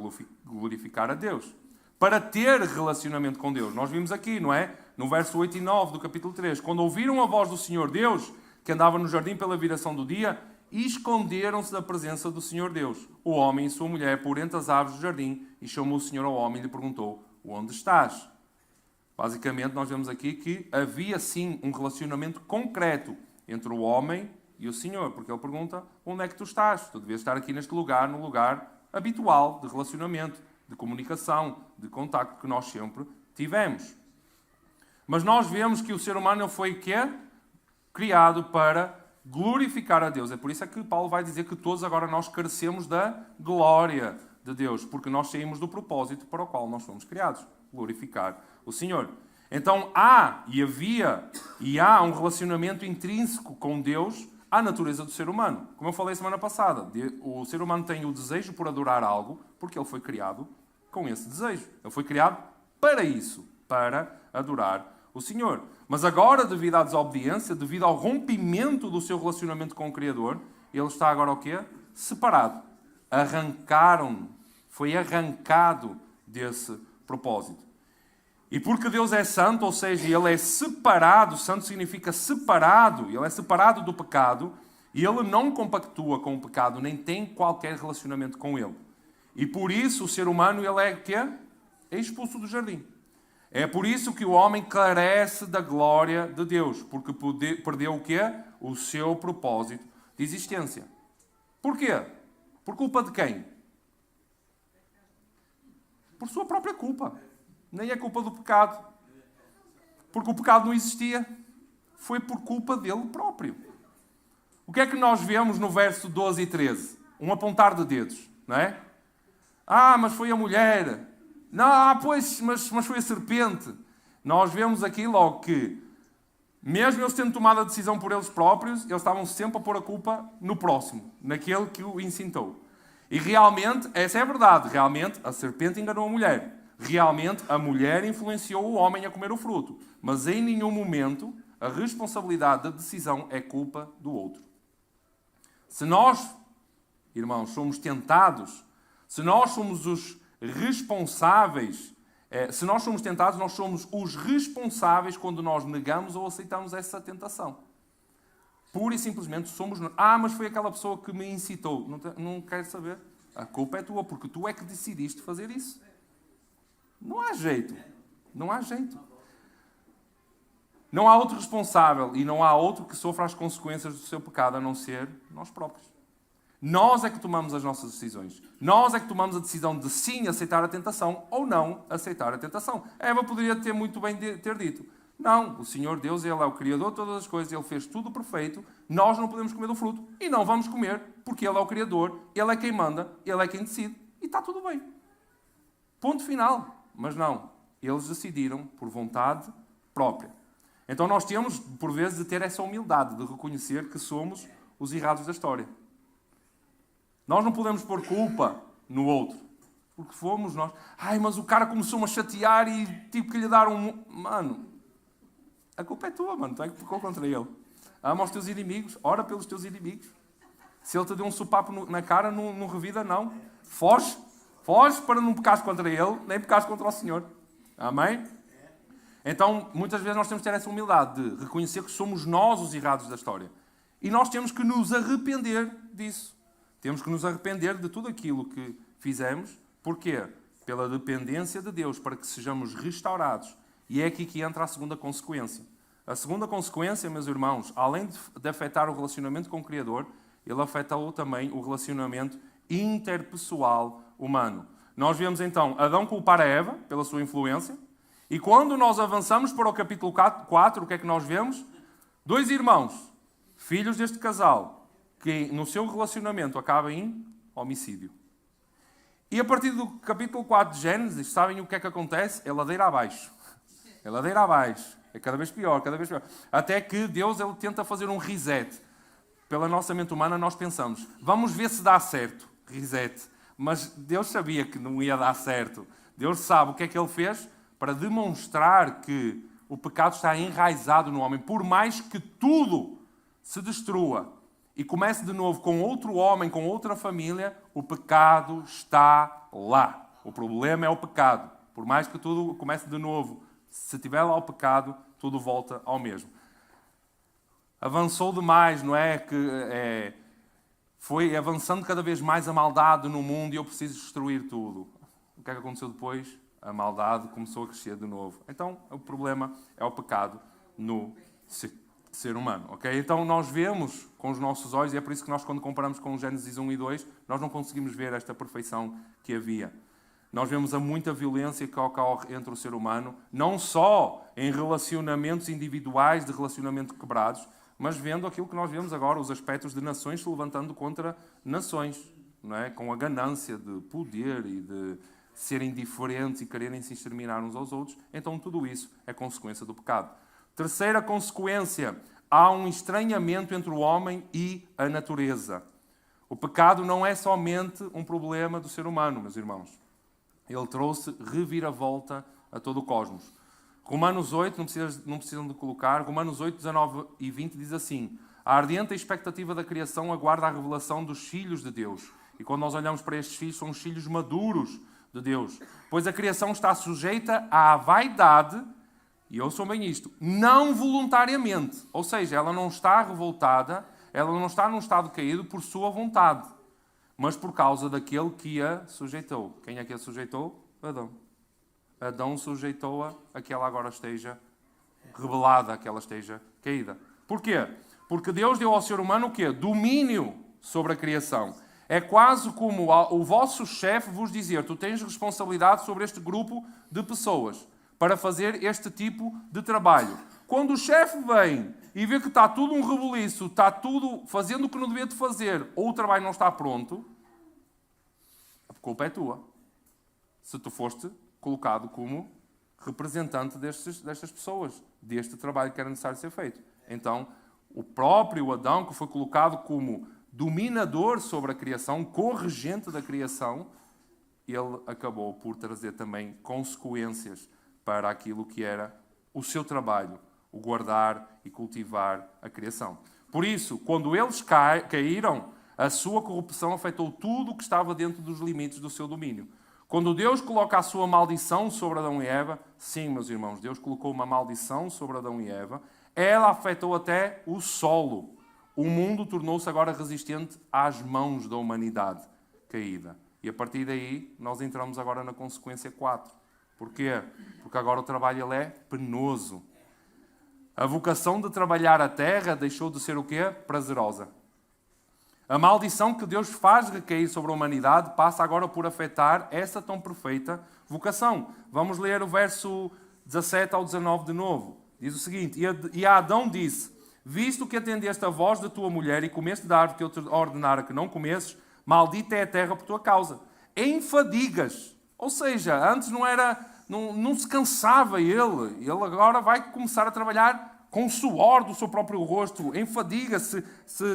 glorificar a Deus, para ter relacionamento com Deus. Nós vimos aqui, não é? No verso 8 e 9 do capítulo 3. Quando ouviram a voz do Senhor Deus, que andava no jardim pela viração do dia, esconderam-se da presença do Senhor Deus. O homem e sua mulher por entre as árvores do jardim, e chamou o Senhor ao homem e lhe perguntou: onde estás? Basicamente, nós vemos aqui que havia sim um relacionamento concreto entre o homem e o Senhor, porque ele pergunta: onde é que tu estás? Tu devias estar aqui neste lugar, no lugar habitual de relacionamento, de comunicação, de contacto que nós sempre tivemos. Mas nós vemos que o ser humano foi o quê? Criado para glorificar a Deus. É por isso é que Paulo vai dizer que todos agora nós carecemos da glória de Deus, porque nós saímos do propósito para o qual nós fomos criados. glorificar o Senhor. Então há um relacionamento intrínseco com Deus à natureza do ser humano. Como eu falei semana passada, o ser humano tem o desejo por adorar algo, porque ele foi criado com esse desejo. Ele foi criado para isso, para adorar o Senhor. Mas agora, devido à desobediência, devido ao rompimento do seu relacionamento com o Criador, ele está agora o quê? Separado. Foi arrancado desse propósito. E porque Deus é santo, ou seja, Ele é separado, santo significa separado, Ele é separado do pecado, e Ele não compactua com o pecado, nem tem qualquer relacionamento com ele. E por isso o ser humano, ele é o quê? É expulso do jardim. É por isso que o homem carece da glória de Deus, porque perdeu o quê? O seu propósito de existência. Porquê? Por culpa de quem? Por sua própria culpa. Nem é culpa do pecado. Porque o pecado não existia. Foi por culpa dele próprio. O que é que nós vemos no verso 12 e 13? Um apontar de dedos, não é? Ah, mas foi a mulher. Não, pois, mas foi a serpente. Nós vemos aqui logo que, mesmo eles tendo tomado a decisão por eles próprios, eles estavam sempre a pôr a culpa no próximo, naquele que o incitou. E realmente, essa é a verdade, realmente a serpente enganou a mulher. Realmente a mulher influenciou o homem a comer o fruto. Mas em nenhum momento a responsabilidade da decisão é culpa do outro. Se nós, irmãos, somos tentados, se nós somos os responsáveis, se nós somos tentados, nós somos os responsáveis quando nós negamos ou aceitamos essa tentação. Pura e simplesmente somos nós. Ah, mas foi aquela pessoa que me incitou. Não quero saber. A culpa é tua, porque tu é que decidiste fazer isso. Não há jeito. Não há jeito. Não há outro responsável e não há outro que sofra as consequências do seu pecado a não ser nós próprios. Nós é que tomamos as nossas decisões. Nós é que tomamos a decisão de sim aceitar a tentação ou não aceitar a tentação. Eva poderia ter muito bem ter dito: não, o Senhor Deus, Ele é o Criador de todas as coisas, Ele fez tudo perfeito, nós não podemos comer do fruto e não vamos comer porque Ele é o Criador, Ele é quem manda, Ele é quem decide e está tudo bem. Ponto final. Mas não, eles decidiram por vontade própria. Então nós temos, por vezes, de ter essa humildade de reconhecer que somos os errados da história. Nós não podemos pôr culpa no outro, porque fomos nós. Ai, mas o cara começou-me a chatear e tive que lhe dar um... Mano, a culpa é tua, mano, tu é que pecou contra ele. Ama os teus inimigos, ora pelos teus inimigos. Se ele te deu um sopapo na cara, não revida, não. Foge para não pecares contra ele, nem pecares contra o Senhor. Amém? Então, muitas vezes nós temos que ter essa humildade de reconhecer que somos nós os errados da história. E nós temos que nos arrepender disso. Temos que nos arrepender de tudo aquilo que fizemos. Porquê? Pela dependência de Deus, para que sejamos restaurados. E é aqui que entra a segunda consequência. A segunda consequência, meus irmãos, além de afetar o relacionamento com o Criador, ele afetou também o relacionamento interpessoal humano. Nós vemos então Adão culpar a Eva pela sua influência, e quando nós avançamos para o capítulo 4, o que é que nós vemos? Dois irmãos, filhos deste casal, que no seu relacionamento acaba em homicídio. E a partir do capítulo 4 de Gênesis, sabem o que é que acontece? É ladeira abaixo. É ladeira abaixo. É cada vez pior, cada vez pior. Até que Deus ele tenta fazer um reset. Pela nossa mente humana nós pensamos, vamos ver se dá certo. Reset. Mas Deus sabia que não ia dar certo. Deus sabe o que é que Ele fez para demonstrar que o pecado está enraizado no homem. Por mais que tudo se destrua e comece de novo com outro homem, com outra família, o pecado está lá. O problema é o pecado. Por mais que tudo comece de novo, se tiver lá o pecado, tudo volta ao mesmo. Avançou demais, não é? Foi avançando cada vez mais a maldade no mundo e eu preciso destruir tudo. O que é que aconteceu depois? A maldade começou a crescer de novo. Então, o problema é o pecado no ser humano. Okay? Então, nós vemos com os nossos olhos, e é por isso que nós, quando comparamos com Gênesis 1 e 2, nós não conseguimos ver esta perfeição que havia. Nós vemos a muita violência que ocorre entre o ser humano, não só em relacionamentos individuais, de relacionamento quebrados, mas vendo aquilo que nós vemos agora, os aspectos de nações se levantando contra nações, não é? Com a ganância de poder e de serem diferentes e quererem se exterminar uns aos outros, então tudo isso é consequência do pecado. Terceira consequência, há um estranhamento entre o homem e a natureza. O pecado não é somente um problema do ser humano, meus irmãos. Ele trouxe reviravolta a todo o cosmos. Romanos 8, não precisam de colocar, Romanos 8, 19 e 20 diz assim: a ardente expectativa da criação aguarda a revelação dos filhos de Deus. E quando nós olhamos para estes filhos, são os filhos maduros de Deus. Pois a criação está sujeita à vaidade, e ouçam bem isto, não voluntariamente. Ou seja, ela não está revoltada, ela não está num estado caído por sua vontade, mas por causa daquele que a sujeitou. Quem é que a sujeitou? Adão. Adão sujeitou-a a que ela agora esteja rebelada, a que ela esteja caída. Porquê? Porque Deus deu ao ser humano o quê? Domínio sobre a criação. É quase como o vosso chefe vos dizer: tu tens responsabilidade sobre este grupo de pessoas para fazer este tipo de trabalho. Quando o chefe vem e vê que está tudo um rebuliço, está tudo fazendo o que não devia de fazer, ou o trabalho não está pronto, a culpa é tua. Se tu foste colocado como representante destas pessoas, deste trabalho que era necessário ser feito. Então, o próprio Adão, que foi colocado como dominador sobre a criação, corregente da criação, ele acabou por trazer também consequências para aquilo que era o seu trabalho, o guardar e cultivar a criação. Por isso, quando eles caíram, a sua corrupção afetou tudo o que estava dentro dos limites do seu domínio. Quando Deus coloca a sua maldição sobre Adão e Eva, sim, meus irmãos, Deus colocou uma maldição sobre Adão e Eva, ela afetou até o solo. O mundo tornou-se agora resistente às mãos da humanidade caída. E a partir daí, nós entramos agora na consequência 4. Porquê? Porque agora o trabalho ele é penoso. A vocação de trabalhar a terra deixou de ser o quê? Prazerosa. A maldição que Deus faz recair sobre a humanidade passa agora por afetar essa tão perfeita vocação. Vamos ler o verso 17 ao 19 de novo. Diz o seguinte: E a Adão disse: visto que atendeste a voz da tua mulher e comeste da árvore que eu te ordenara que não comesses, maldita é a terra por tua causa. Em fadigas. Ou seja, antes não se cansava ele. Ele agora vai começar a trabalhar com o suor do seu próprio rosto, em fadiga, se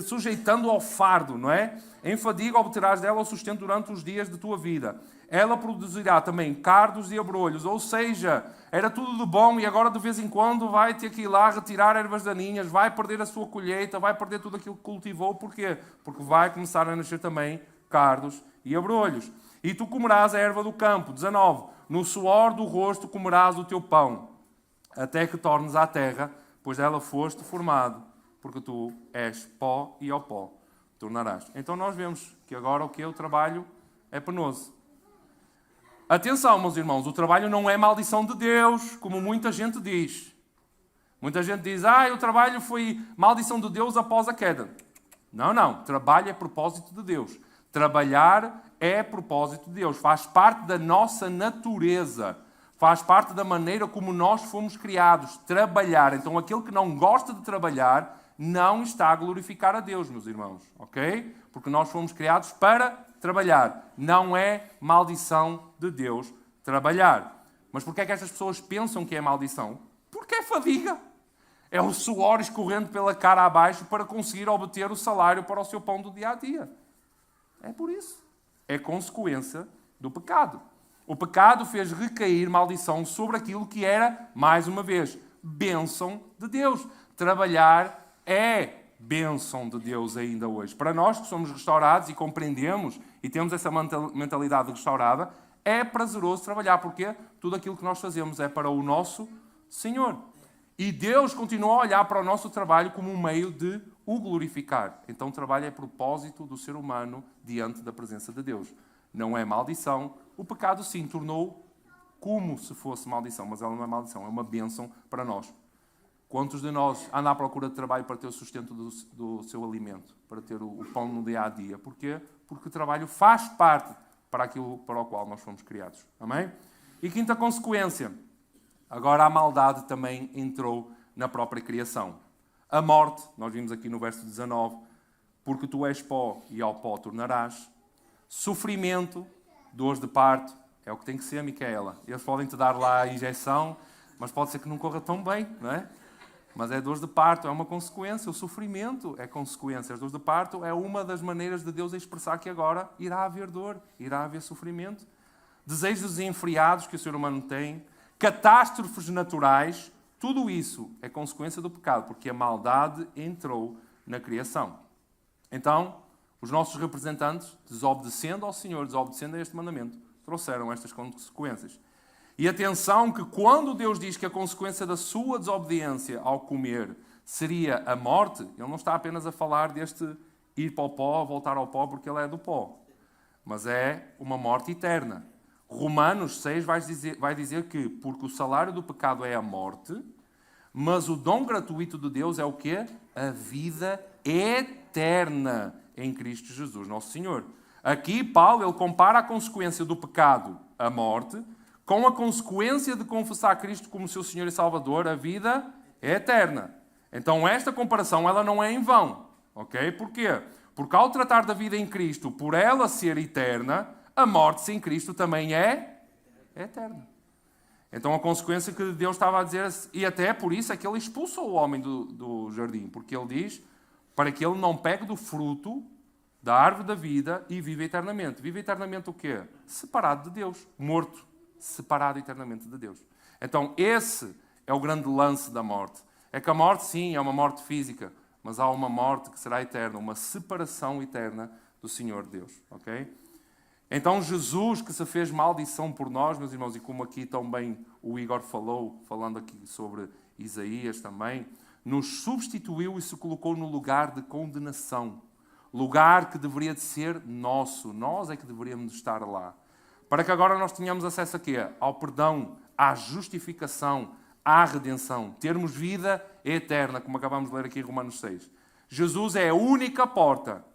sujeitando ao fardo, não é? Em fadiga obterás dela o sustento durante os dias de tua vida. Ela produzirá também cardos e abrolhos, ou seja, era tudo de bom e agora de vez em quando vai ter que ir lá retirar ervas daninhas, vai perder a sua colheita, vai perder tudo aquilo que cultivou. Porquê? Porque vai começar a nascer também cardos e abrolhos. E tu comerás a erva do campo. 19. No suor do rosto comerás o teu pão, até que tornes à terra, pois dela foste formado, porque tu és pó e ao pó tornarás. Então nós vemos que agora o que é o trabalho é penoso. Atenção, meus irmãos, o trabalho não é maldição de Deus, como muita gente diz. Muita gente diz: o trabalho foi maldição de Deus após a queda. Não. Trabalho é propósito de Deus. Trabalhar é propósito de Deus. Faz parte da nossa natureza. Faz parte da maneira como nós fomos criados. Trabalhar. Então, aquele que não gosta de trabalhar não está a glorificar a Deus, meus irmãos. Ok? Porque nós fomos criados para trabalhar. Não é maldição de Deus trabalhar. Mas porquê é que estas pessoas pensam que é maldição? Porque é fadiga. É o suor escorrendo pela cara abaixo para conseguir obter o salário para o seu pão do dia a dia. É por isso. É consequência do pecado. O pecado fez recair maldição sobre aquilo que era, mais uma vez, bênção de Deus. Trabalhar é bênção de Deus ainda hoje. Para nós que somos restaurados e compreendemos e temos essa mentalidade restaurada, é prazeroso trabalhar, porque tudo aquilo que nós fazemos é para o nosso Senhor. E Deus continua a olhar para o nosso trabalho como um meio de o glorificar. Então o trabalho é propósito do ser humano diante da presença de Deus. Não é maldição. O pecado, sim, tornou como se fosse maldição, mas ela não é maldição, é uma bênção para nós. Quantos de nós andam à procura de trabalho para ter o sustento do seu alimento, para ter o pão no dia a dia? Porquê? Porque o trabalho faz parte para aquilo para o qual nós fomos criados. Amém? E quinta consequência, agora a maldade também entrou na própria criação. A morte, nós vimos aqui no verso 19, porque tu és pó e ao pó tornarás. Sofrimento, dores de parto, É o que tem que ser, Micaela. Eles podem te dar lá a injeção, mas pode ser que não corra tão bem, não é? Mas é dores de parto, é uma consequência. O sofrimento é consequência. As dores de parto é uma das maneiras de Deus expressar que agora irá haver dor, irá haver sofrimento. Desejos desenfreados que o ser humano tem, catástrofes naturais, tudo isso é consequência do pecado, porque a maldade entrou na criação. Então, os nossos representantes, desobedecendo ao Senhor, desobedecendo a este mandamento, trouxeram estas consequências. E atenção que quando Deus diz que a consequência da sua desobediência ao comer seria a morte, Ele não está apenas a falar deste ir para o pó, voltar ao pó, porque Ele é do pó. Mas é uma morte eterna. Romanos 6 vai dizer que, porque o salário do pecado é a morte, mas o dom gratuito de Deus é o quê? A vida eterna em Cristo Jesus, nosso Senhor. Aqui, Paulo, ele compara a consequência do pecado, a morte, com a consequência de confessar Cristo como seu Senhor e Salvador, a vida eterna. Então, esta comparação, ela não é em vão. Ok? Porquê? Porque ao tratar da vida em Cristo, por ela ser eterna, a morte sem Cristo também é eterna. Então, a consequência que Deus estava a dizer, e até por isso é que Ele expulsou o homem do jardim, porque Ele diz para que ele não pegue do fruto da árvore da vida e viva eternamente. Viva eternamente o quê? Separado de Deus. Morto. Separado eternamente de Deus. Então, esse é o grande lance da morte. É que a morte, sim, é uma morte física, mas há uma morte que será eterna, uma separação eterna do Senhor Deus. Ok? Então, Jesus, que se fez maldição por nós, meus irmãos, e como aqui também o Igor falou, falando aqui sobre Isaías também, nos substituiu e se colocou no lugar de condenação. Lugar que deveria de ser nosso. Nós é que deveríamos estar lá. Para que agora nós tenhamos acesso a quê? Ao perdão, à justificação, à redenção. Termos vida eterna, como acabamos de ler aqui em Romanos 6. Jesus é a única porta.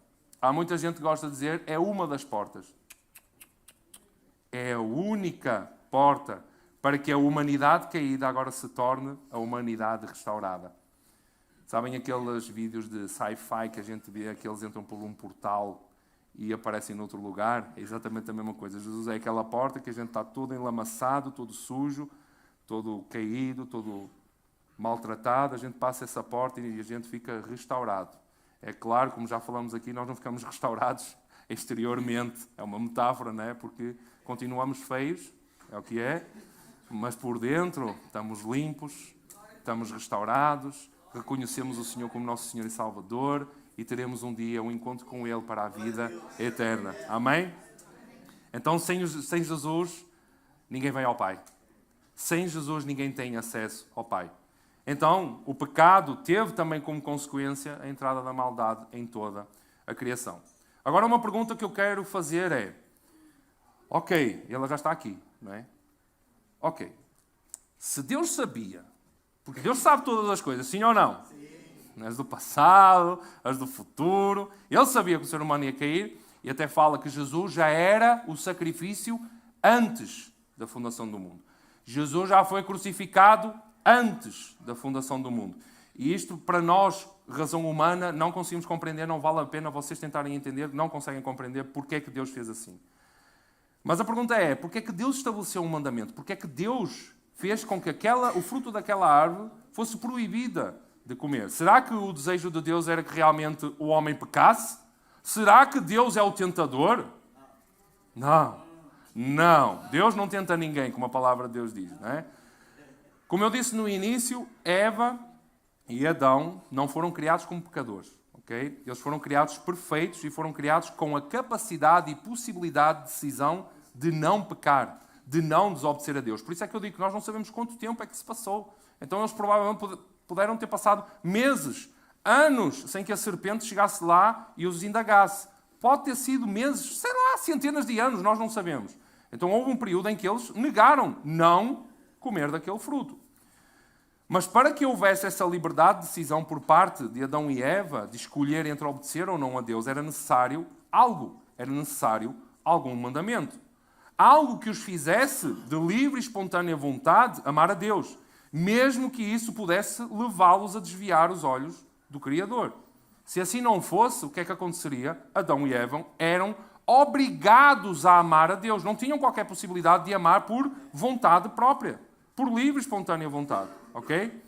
Há muita gente que gosta de dizer, é uma das portas. É a única porta para que a humanidade caída agora se torne a humanidade restaurada. Sabem aqueles vídeos de sci-fi que a gente vê, que eles entram por um portal e aparecem noutro lugar? É exatamente a mesma coisa. Jesus é aquela porta que a gente está todo enlamaçado, todo sujo, todo caído, todo maltratado. A gente passa essa porta e a gente fica restaurado. É claro, como já falamos aqui, nós não ficamos restaurados exteriormente. É uma metáfora, não é? Porque continuamos feios, é o que é, mas por dentro estamos limpos, estamos restaurados, reconhecemos o Senhor como nosso Senhor e Salvador e teremos um dia um encontro com Ele para a vida eterna. Amém? Então, sem Jesus, ninguém vem ao Pai. Sem Jesus, ninguém tem acesso ao Pai. Então, o pecado teve também como consequência a entrada da maldade em toda a criação. Agora, uma pergunta que eu quero fazer é, ok, ela já está aqui, não é? Ok, se Deus sabia, porque Deus sabe todas as coisas, sim ou não? Sim. As do passado, as do futuro. Ele sabia que o ser humano ia cair e até fala que Jesus já era o sacrifício antes da fundação do mundo. Jesus já foi crucificado antes da fundação do mundo. E isto, para nós, razão humana, não conseguimos compreender, não vale a pena vocês tentarem entender, não conseguem compreender porque é que Deus fez assim. Mas a pergunta é, porque é que Deus estabeleceu um mandamento? Porque é que Deus fez com que o fruto daquela árvore fosse proibida de comer? Será que o desejo de Deus era que realmente o homem pecasse? Será que Deus é o tentador? Não. Não. Deus não tenta ninguém, como a palavra de Deus diz, não é? Como eu disse no início, Eva e Adão não foram criados como pecadores. Okay? Eles foram criados perfeitos e foram criados com a capacidade e possibilidade de decisão de não pecar, de não desobedecer a Deus. Por isso é que eu digo que nós não sabemos quanto tempo é que se passou. Então eles provavelmente puderam ter passado meses, anos, sem que a serpente chegasse lá e os indagasse. Pode ter sido meses, sei lá, centenas de anos, nós não sabemos. Então houve um período em que eles negaram não comer daquele fruto. Mas para que houvesse essa liberdade de decisão por parte de Adão e Eva, de escolher entre obedecer ou não a Deus, era necessário algum mandamento. Algo que os fizesse de livre e espontânea vontade amar a Deus, mesmo que isso pudesse levá-los a desviar os olhos do Criador. Se assim não fosse, o que é que aconteceria? Adão e Eva eram obrigados a amar a Deus. Não tinham qualquer possibilidade de amar por vontade própria, por livre e espontânea vontade. Ok?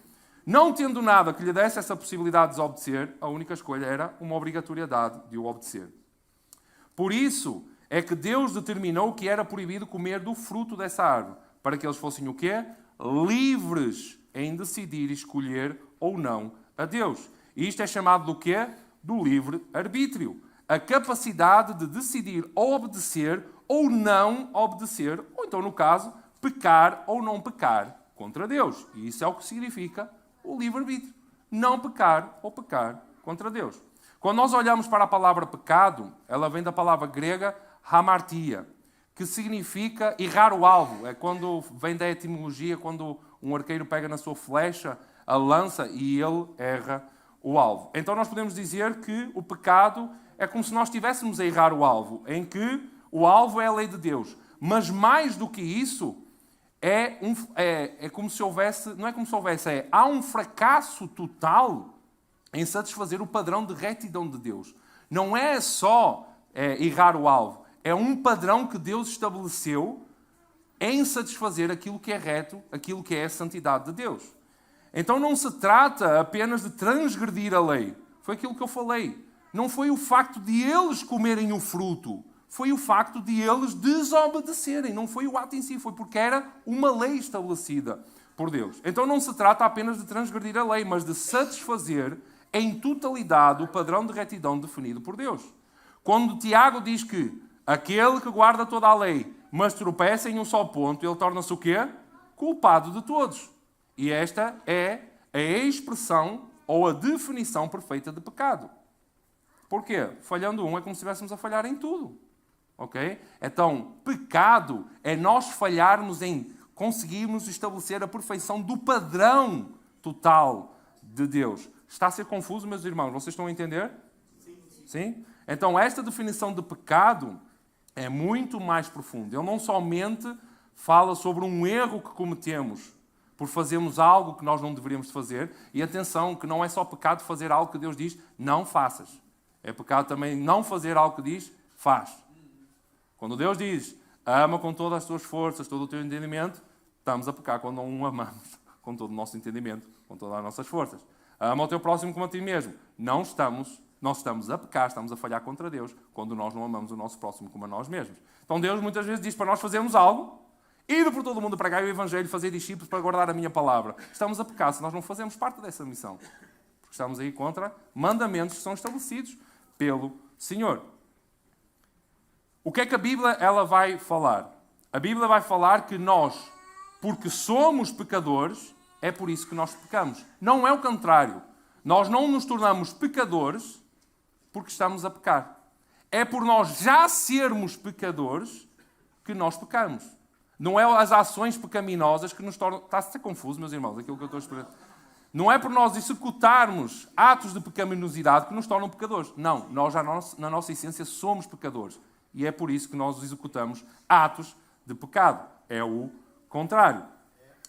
Não tendo nada que lhe desse essa possibilidade de desobedecer, a única escolha era uma obrigatoriedade de o obedecer. Por isso é que Deus determinou que era proibido comer do fruto dessa árvore, para que eles fossem o quê? Livres em decidir e escolher ou não a Deus. E isto é chamado do quê? Do livre-arbítrio. A capacidade de decidir ou obedecer ou não obedecer, ou então, no caso, pecar ou não pecar contra Deus. E isso é o que significa o livre-arbítrio. Não pecar ou pecar contra Deus. Quando nós olhamos para a palavra pecado, ela vem da palavra grega hamartia, que significa errar o alvo. É quando vem da etimologia, quando um arqueiro pega na sua flecha, a lança, e ele erra o alvo. Então nós podemos dizer que o pecado é como se nós estivéssemos a errar o alvo, em que o alvo é a lei de Deus. Mas mais do que isso, é como se houvesse, não é como se houvesse, há um fracasso total em satisfazer o padrão de retidão de Deus. Não é só errar o alvo, é um padrão que Deus estabeleceu em satisfazer aquilo que é reto, aquilo que é a santidade de Deus. Então não se trata apenas de transgredir a lei. Foi aquilo que eu falei. Não foi o facto de eles comerem o fruto. Foi o facto de eles desobedecerem. Não foi o ato em si. Foi porque era uma lei estabelecida por Deus. Então não se trata apenas de transgredir a lei, mas de satisfazer em totalidade o padrão de retidão definido por Deus. Quando Tiago diz que aquele que guarda toda a lei, mas tropeça em um só ponto, ele torna-se o quê? Culpado de todos. E esta é a expressão ou a definição perfeita de pecado. Porquê? Falhando um é como se estivéssemos a falhar em tudo. Ok? Então, pecado é nós falharmos em conseguirmos estabelecer a perfeição do padrão total de Deus. Está a ser confuso, meus irmãos? Vocês estão a entender? Sim? Então, esta definição de pecado é muito mais profunda. Ele não somente fala sobre um erro que cometemos por fazermos algo que nós não deveríamos fazer. E atenção, que não é só pecado fazer algo que Deus diz, não faças. É pecado também não fazer algo que diz, faz. Quando Deus diz, ama com todas as tuas forças, todo o teu entendimento, estamos a pecar quando não o amamos com todo o nosso entendimento, com todas as nossas forças. Ama o teu próximo como a ti mesmo. Nós estamos a pecar, estamos a falhar contra Deus, quando nós não amamos o nosso próximo como a nós mesmos. Então Deus muitas vezes diz para nós fazermos algo, ir por todo o mundo pregar o Evangelho, fazer discípulos para guardar a minha palavra. Estamos a pecar se nós não fazemos parte dessa missão. Porque estamos aí contra mandamentos que são estabelecidos pelo Senhor. O que é que a Bíblia ela vai falar? A Bíblia vai falar que nós, porque somos pecadores, é por isso que nós pecamos. Não é o contrário. Nós não nos tornamos pecadores porque estamos a pecar. É por nós já sermos pecadores que nós pecamos. Não é as ações pecaminosas que nos tornam... Está a ser confuso, meus irmãos, aquilo que eu estou a explicar. Não é por nós executarmos atos de pecaminosidade que nos tornam pecadores. Não, nós já na nossa essência somos pecadores. E é por isso que nós executamos atos de pecado. É o contrário.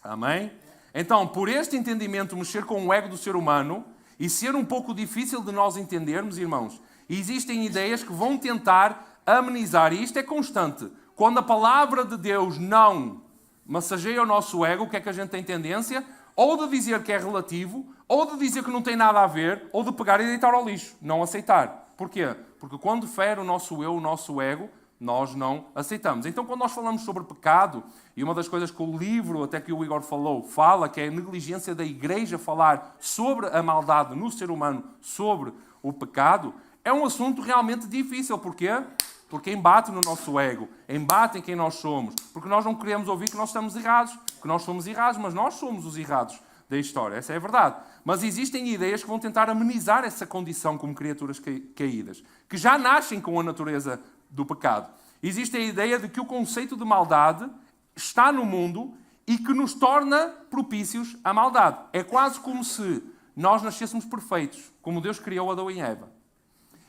Amém? Então, por este entendimento, mexer com o ego do ser humano e ser um pouco difícil de nós entendermos, irmãos, existem ideias que vão tentar amenizar, e isto é constante. Quando a palavra de Deus não massageia o nosso ego, o que é que a gente tem tendência? Ou de dizer que é relativo, ou de dizer que não tem nada a ver, ou de pegar e deitar ao lixo, não aceitar. Porquê? Porque quando fere o nosso eu, o nosso ego, nós não aceitamos. Então, quando nós falamos sobre pecado, e uma das coisas que o livro, até que o Igor falou, fala, que é a negligência da igreja falar sobre a maldade no ser humano, sobre o pecado, é um assunto realmente difícil. Porquê? Porque embate no nosso ego, embate em quem nós somos, porque nós não queremos ouvir que nós estamos errados, que nós somos errados, mas nós somos os errados da história, essa é a verdade. Mas existem ideias que vão tentar amenizar essa condição como criaturas caídas, que já nascem com a natureza do pecado. Existe a ideia de que o conceito de maldade está no mundo e que nos torna propícios à maldade. É quase como se nós nascêssemos perfeitos, como Deus criou Adão e Eva.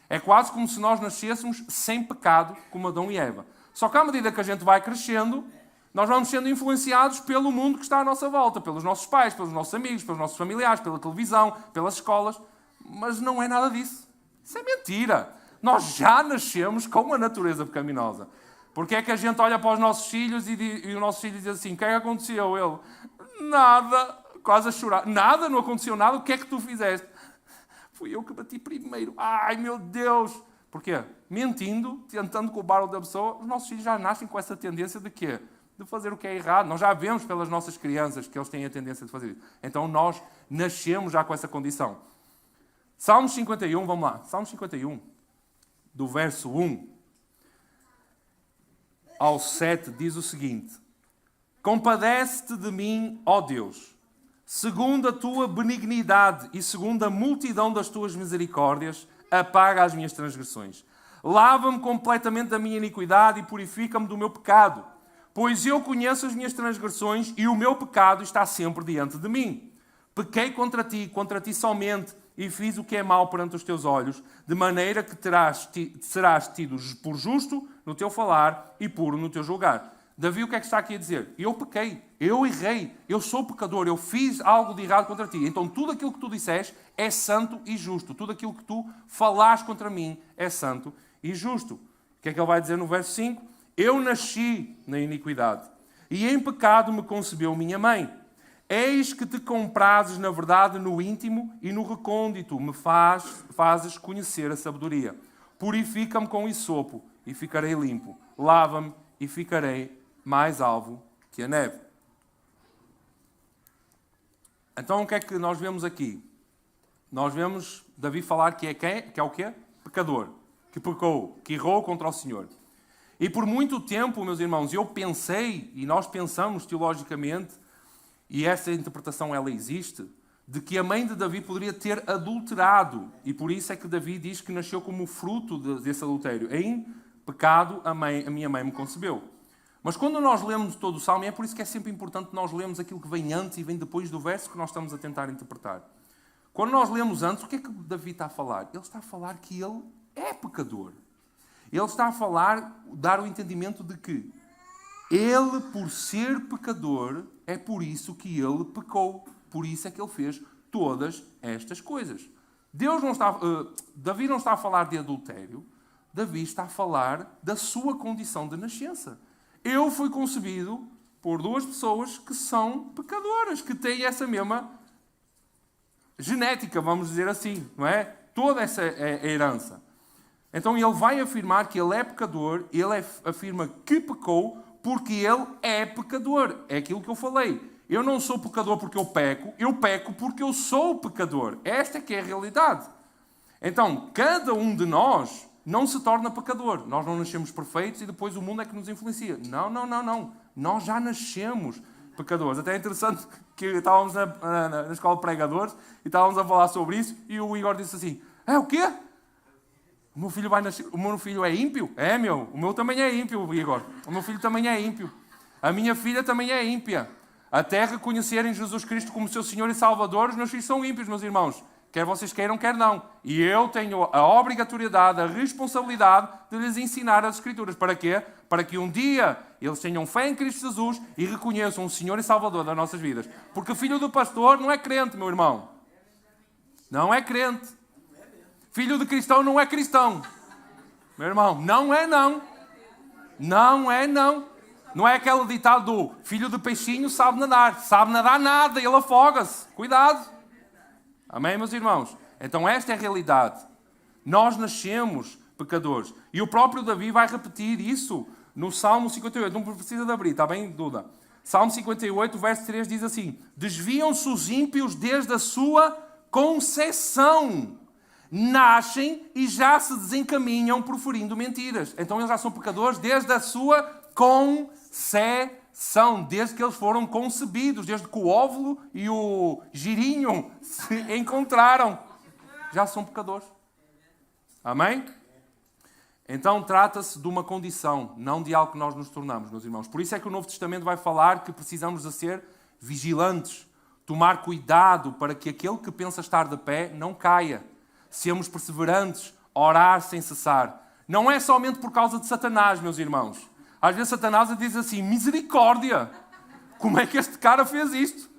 É quase como se nós nascêssemos sem pecado, como Adão e Eva. Só que à medida que a gente vai crescendo, nós vamos sendo influenciados pelo mundo que está à nossa volta, pelos nossos pais, pelos nossos amigos, pelos nossos familiares, pela televisão, pelas escolas. Mas não é nada disso. Isso é mentira. Nós já nascemos com a natureza pecaminosa. Porque é que a gente olha para os nossos filhos e o nosso filho diz assim, o que é que aconteceu? Ele, nada, quase a chorar. Nada, não aconteceu nada, o que é que tu fizeste? Fui eu que bati primeiro. Ai, meu Deus! Porquê? Mentindo, tentando culpar outra pessoa, os nossos filhos já nascem com essa tendência de quê? De fazer o que é errado. Nós já vemos pelas nossas crianças que eles têm a tendência de fazer isso. Então nós nascemos já com essa condição. Salmos 51, vamos lá. Salmos 51, do verso 1 ao 7, diz o seguinte: compadece-te de mim, ó Deus, segundo a tua benignidade e segundo a multidão das tuas misericórdias, apaga as minhas transgressões. Lava-me completamente da minha iniquidade e purifica-me do meu pecado, pois eu conheço as minhas transgressões e o meu pecado está sempre diante de mim. Pequei contra ti somente, e fiz o que é mau perante os teus olhos, de maneira que serás tido por justo no teu falar e puro no teu julgar. Davi, o que é que está aqui a dizer? Eu pequei, eu errei, eu sou pecador, eu fiz algo de errado contra ti. Então tudo aquilo que tu disseste é santo e justo. Tudo aquilo que tu falaste contra mim é santo e justo. O que é que ele vai dizer no verso 5? Eu nasci na iniquidade, e em pecado me concebeu minha mãe. Eis que te comprases, na verdade, no íntimo e no recôndito, me fazes conhecer a sabedoria. Purifica-me com hisopo e ficarei limpo. Lava-me e ficarei mais alvo que a neve. Então, o que é que nós vemos aqui? Nós vemos Davi falar que é quem? Que é o quê? Pecador. Que pecou, que errou contra o Senhor. E por muito tempo, meus irmãos, eu pensei, e nós pensamos teologicamente, e essa interpretação ela existe, de que a mãe de Davi poderia ter adulterado. E por isso é que Davi diz que nasceu como fruto desse adultério. Em pecado a minha mãe me concebeu. Mas quando nós lemos todo o Salmo, é por isso que é sempre importante nós lermos aquilo que vem antes e vem depois do verso que nós estamos a tentar interpretar. Quando nós lemos antes, o que é que Davi está a falar? Ele está a falar que ele é pecador. Ele está a falar, dar o entendimento de que ele, por ser pecador, é por isso que ele pecou. Por isso é que ele fez todas estas coisas. Davi não está a falar de adultério. Davi está a falar da sua condição de nascença. Eu fui concebido por duas pessoas que são pecadoras, que têm essa mesma genética, vamos dizer assim, não é? Toda essa é a herança. Então ele vai afirmar que ele é pecador, ele afirma que pecou porque ele é pecador. É aquilo que eu falei. Eu não sou pecador porque eu peco porque eu sou pecador. Esta é que é a realidade. Então, cada um de nós não se torna pecador. Nós não nascemos perfeitos e depois o mundo é que nos influencia. Não. Nós já nascemos pecadores. Até é interessante que estávamos na escola de pregadores e estávamos a falar sobre isso e o Igor disse assim, o quê? O meu filho vai nascer, o meu filho é ímpio? É, meu, o meu também é ímpio, Igor. O meu filho também é ímpio. A minha filha também é ímpia. Até reconhecerem Jesus Cristo como seu Senhor e Salvador, os meus filhos são ímpios, meus irmãos. Quer vocês queiram, quer não. E eu tenho a obrigatoriedade, a responsabilidade de lhes ensinar as Escrituras. Para quê? Para que um dia eles tenham fé em Cristo Jesus e reconheçam o Senhor e Salvador das nossas vidas. Porque o filho do pastor não é crente, meu irmão. Não é crente. Filho de cristão não é cristão. Meu irmão, não é não. Não é não. Não é aquele ditado do filho de peixinho sabe nadar. Sabe nadar nada, ele afoga-se. Cuidado. Amém, meus irmãos? Então esta é a realidade. Nós nascemos pecadores. E o próprio Davi vai repetir isso no Salmo 58. Não precisa de abrir, está bem, Duda? Salmo 58, verso 3 diz assim: desviam-se os ímpios desde a sua conceção. Nascem e já se desencaminham proferindo mentiras. Então eles já são pecadores desde a sua conceção, desde que eles foram concebidos, desde que o óvulo e o girinho se encontraram. Já são pecadores. Amém? Então trata-se de uma condição, não de algo que nós nos tornamos, meus irmãos. Por isso é que o Novo Testamento vai falar que precisamos de ser vigilantes, tomar cuidado para que aquele que pensa estar de pé não caia. Sermos perseverantes, orar sem cessar. Não é somente por causa de Satanás, meus irmãos. Às vezes Satanás diz assim, misericórdia, como é que este cara fez isto?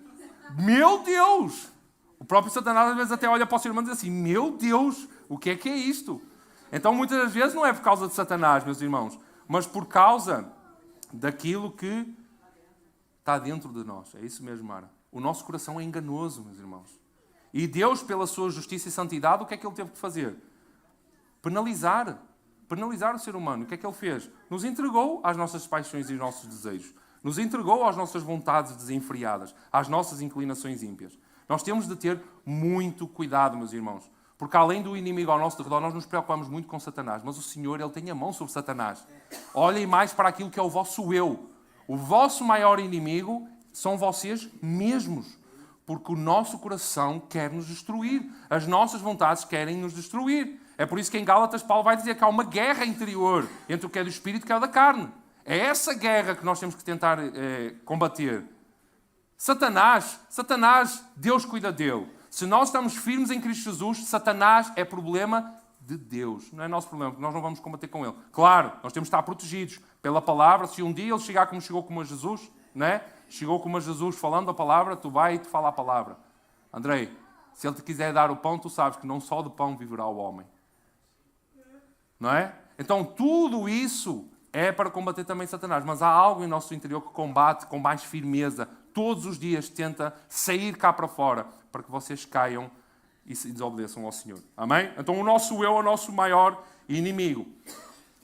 Meu Deus! O próprio Satanás às vezes até olha para o seu irmão e diz assim, meu Deus, o que é isto? Então, muitas das vezes, não é por causa de Satanás, meus irmãos, mas por causa daquilo que está dentro de nós. É isso mesmo, Mara. O nosso coração é enganoso, meus irmãos. E Deus, pela sua justiça e santidade, o que é que Ele teve que fazer? Penalizar o ser humano. O que é que Ele fez? Nos entregou às nossas paixões e aos nossos desejos. Nos entregou às nossas vontades desenfreadas, às nossas inclinações ímpias. Nós temos de ter muito cuidado, meus irmãos. Porque além do inimigo ao nosso redor, nós nos preocupamos muito com Satanás. Mas o Senhor, Ele tem a mão sobre Satanás. Olhem mais para aquilo que é o vosso eu. O vosso maior inimigo são vocês mesmos. Porque o nosso coração quer nos destruir. As nossas vontades querem nos destruir. É por isso que em Gálatas Paulo vai dizer que há uma guerra interior entre o que é do espírito e o que é da carne. É essa guerra que nós temos que tentar combater. Satanás, Deus cuida dele. Se nós estamos firmes em Cristo Jesus, Satanás é problema de Deus. Não é nosso problema, porque nós não vamos combater com ele. Claro, nós temos de estar protegidos pela palavra. Se um dia ele chegar como chegou como a Jesus, né? Chegou como a Jesus falando a palavra, tu vai e te fala a palavra. Andrei, se ele te quiser dar o pão, tu sabes que não só de pão viverá o homem. Não é? Então tudo isso é para combater também Satanás. Mas há algo em nosso interior que combate com mais firmeza. Todos os dias tenta sair cá para fora para que vocês caiam e se desobedeçam ao Senhor. Amém? Então o nosso eu é o nosso maior inimigo.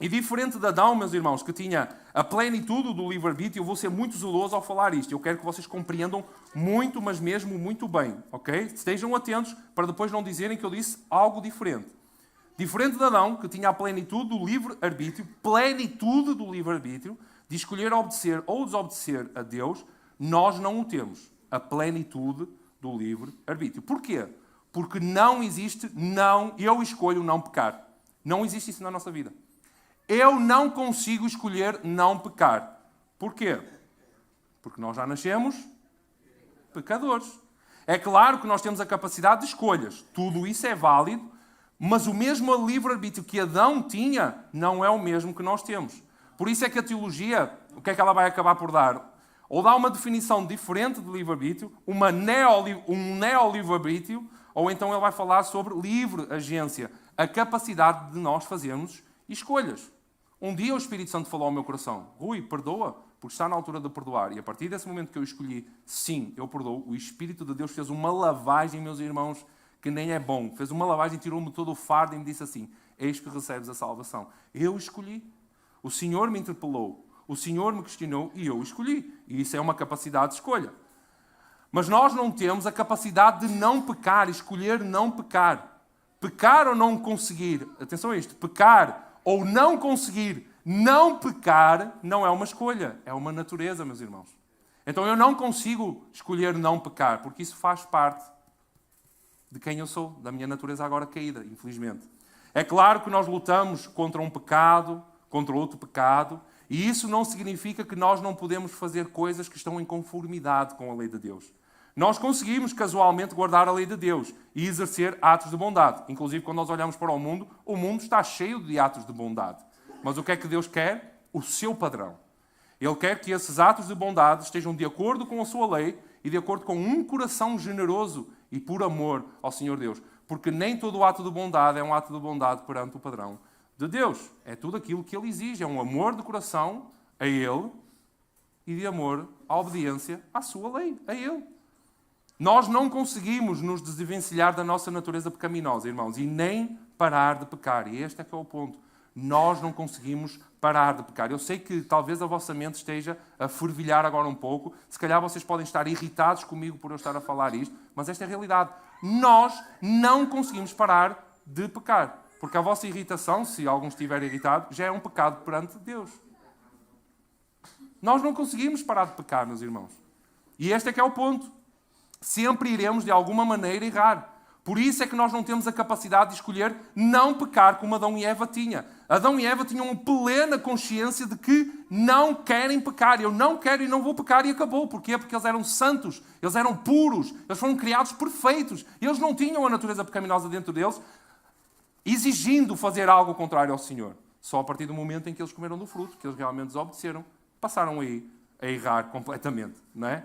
E diferente de Adão, meus irmãos, que tinha a plenitude do livre-arbítrio, eu vou ser muito zeloso ao falar isto. Eu quero que vocês compreendam muito, mas mesmo muito bem. Ok? Estejam atentos para depois não dizerem que eu disse algo diferente. Diferente de Adão, que tinha a plenitude do livre-arbítrio, de escolher obedecer ou desobedecer a Deus, nós não o temos. A plenitude do livre-arbítrio. Porquê? Porque não existe eu escolho não pecar. Não existe isso na nossa vida. Eu não consigo escolher não pecar. Porquê? Porque nós já nascemos pecadores. É claro que nós temos a capacidade de escolhas. Tudo isso é válido, mas o mesmo livre-arbítrio que Adão tinha não é o mesmo que nós temos. Por isso é que a teologia, o que é que ela vai acabar por dar? Ou dá uma definição diferente de livre-arbítrio, um neo-livre-arbítrio, ou então ele vai falar sobre livre agência, a capacidade de nós fazermos escolhas. Um dia o Espírito Santo falou ao meu coração, Rui, perdoa, porque está na altura de perdoar. E a partir desse momento que eu escolhi, sim, eu perdoo, o Espírito de Deus fez uma lavagem, meus irmãos, que nem é bom. Fez uma lavagem, tirou-me todo o fardo e me disse assim, eis que recebes a salvação. Eu escolhi. O Senhor me interpelou. O Senhor me questionou e eu escolhi. E isso é uma capacidade de escolha. Mas nós não temos a capacidade de não pecar, escolher não pecar. Pecar ou não conseguir, atenção a isto, pecar ou não conseguir não pecar não é uma escolha, é uma natureza, meus irmãos. Então eu não consigo escolher não pecar, porque isso faz parte de quem eu sou, da minha natureza agora caída, infelizmente. É claro que nós lutamos contra um pecado, contra outro pecado, e isso não significa que nós não podemos fazer coisas que estão em conformidade com a lei de Deus. Nós conseguimos casualmente guardar a lei de Deus e exercer atos de bondade. Inclusive, quando nós olhamos para o mundo está cheio de atos de bondade. Mas o que é que Deus quer? O seu padrão. Ele quer que esses atos de bondade estejam de acordo com a sua lei e de acordo com um coração generoso e por amor ao Senhor Deus. Porque nem todo ato de bondade é um ato de bondade perante o padrão de Deus. É tudo aquilo que Ele exige. É um amor de coração a Ele e de amor à obediência à sua lei, a Ele. Nós não conseguimos nos desvencilhar da nossa natureza pecaminosa, irmãos, e nem parar de pecar. E este é que é o ponto. Nós não conseguimos parar de pecar. Eu sei que talvez a vossa mente esteja a fervilhar agora um pouco. Se calhar vocês podem estar irritados comigo por eu estar a falar isto, mas esta é a realidade. Nós não conseguimos parar de pecar. Porque a vossa irritação, se algum estiver irritado, já é um pecado perante Deus. Nós não conseguimos parar de pecar, meus irmãos. E este é que é o ponto. Sempre iremos, de alguma maneira, errar. Por isso é que nós não temos a capacidade de escolher não pecar como Adão e Eva tinham. Adão e Eva tinham uma plena consciência de que não querem pecar. Eu não quero e não vou pecar e acabou. Porquê? Porque eles eram santos, eles eram puros, eles foram criados perfeitos. Eles não tinham a natureza pecaminosa dentro deles, exigindo fazer algo contrário ao Senhor. Só a partir do momento em que eles comeram do fruto, que eles realmente desobedeceram, passaram aí a errar completamente, não é?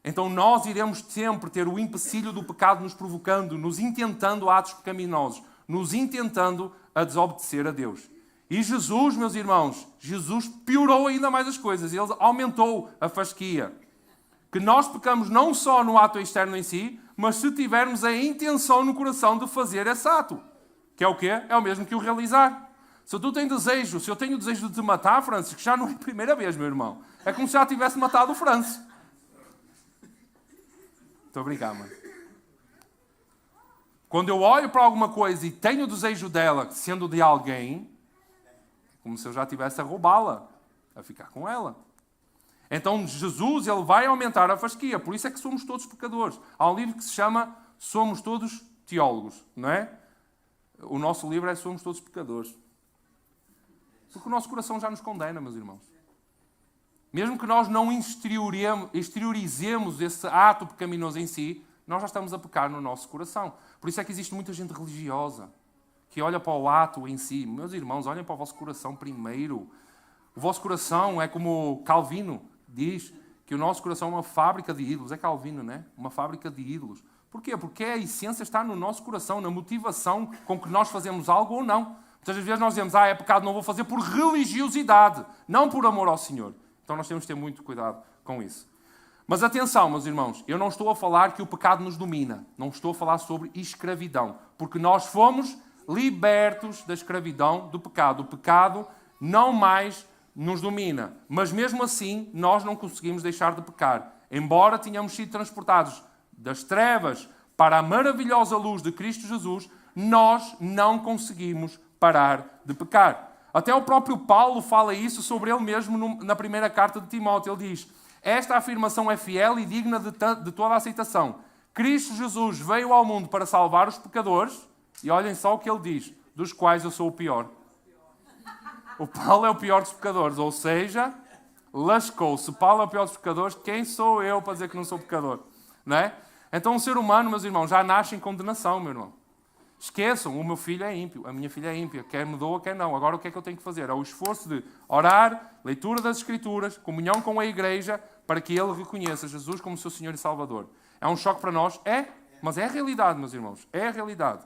Então nós iremos sempre ter o empecilho do pecado nos provocando, nos intentando atos pecaminosos, nos intentando a desobedecer a Deus. E Jesus, meus irmãos, Jesus piorou ainda mais as coisas. Ele aumentou a fasquia. Que nós pecamos não só no ato externo em si, mas se tivermos a intenção no coração de fazer esse ato. Que é o quê? É o mesmo que o realizar. Se tu tens desejo, se eu tenho desejo de te matar, Francis, já não é a primeira vez, meu irmão. É como se já tivesse matado o Francis. Estou a brincar, mano. Quando eu olho para alguma coisa e tenho o desejo dela, sendo de alguém, como se eu já estivesse a roubá-la, a ficar com ela. Então Jesus, ele vai aumentar a fasquia. Por isso é que somos todos pecadores. Há um livro que se chama Somos Todos Teólogos, não é? O nosso livro é Somos Todos Pecadores. Porque o nosso coração já nos condena, meus irmãos. Mesmo que nós não exteriorizemos esse ato pecaminoso em si, nós já estamos a pecar no nosso coração. Por isso é que existe muita gente religiosa que olha para o ato em si. Meus irmãos, olhem para o vosso coração primeiro. O vosso coração é como Calvino diz, que o nosso coração é uma fábrica de ídolos. É Calvino, não é? Uma fábrica de ídolos. Porquê? Porque a essência está no nosso coração, na motivação com que nós fazemos algo ou não. Muitas vezes nós dizemos, é pecado, não vou fazer por religiosidade, não por amor ao Senhor. Então nós temos que ter muito cuidado com isso. Mas atenção, meus irmãos, eu não estou a falar que o pecado nos domina. Não estou a falar sobre escravidão. Porque nós fomos libertos da escravidão do pecado. O pecado não mais nos domina. Mas mesmo assim, nós não conseguimos deixar de pecar. Embora tenhamos sido transportados das trevas para a maravilhosa luz de Cristo Jesus, nós não conseguimos parar de pecar. Até o próprio Paulo fala isso sobre ele mesmo na primeira carta de Timóteo. Ele diz, esta afirmação é fiel e digna de toda a aceitação. Cristo Jesus veio ao mundo para salvar os pecadores, e olhem só o que ele diz, dos quais eu sou o pior. O Paulo é o pior dos pecadores, ou seja, lascou-se. Paulo é o pior dos pecadores, quem sou eu para dizer que não sou pecador? Não é? Então o ser humano, meus irmãos, já nasce em condenação, meu irmão. Esqueçam, o meu filho é ímpio, a minha filha é ímpia, quer me doa, quer não. Agora o que é que eu tenho que fazer? É o esforço de orar, leitura das Escrituras, comunhão com a igreja, para que ele reconheça Jesus como seu Senhor e Salvador. É um choque para nós? É, mas é a realidade, meus irmãos, é a realidade.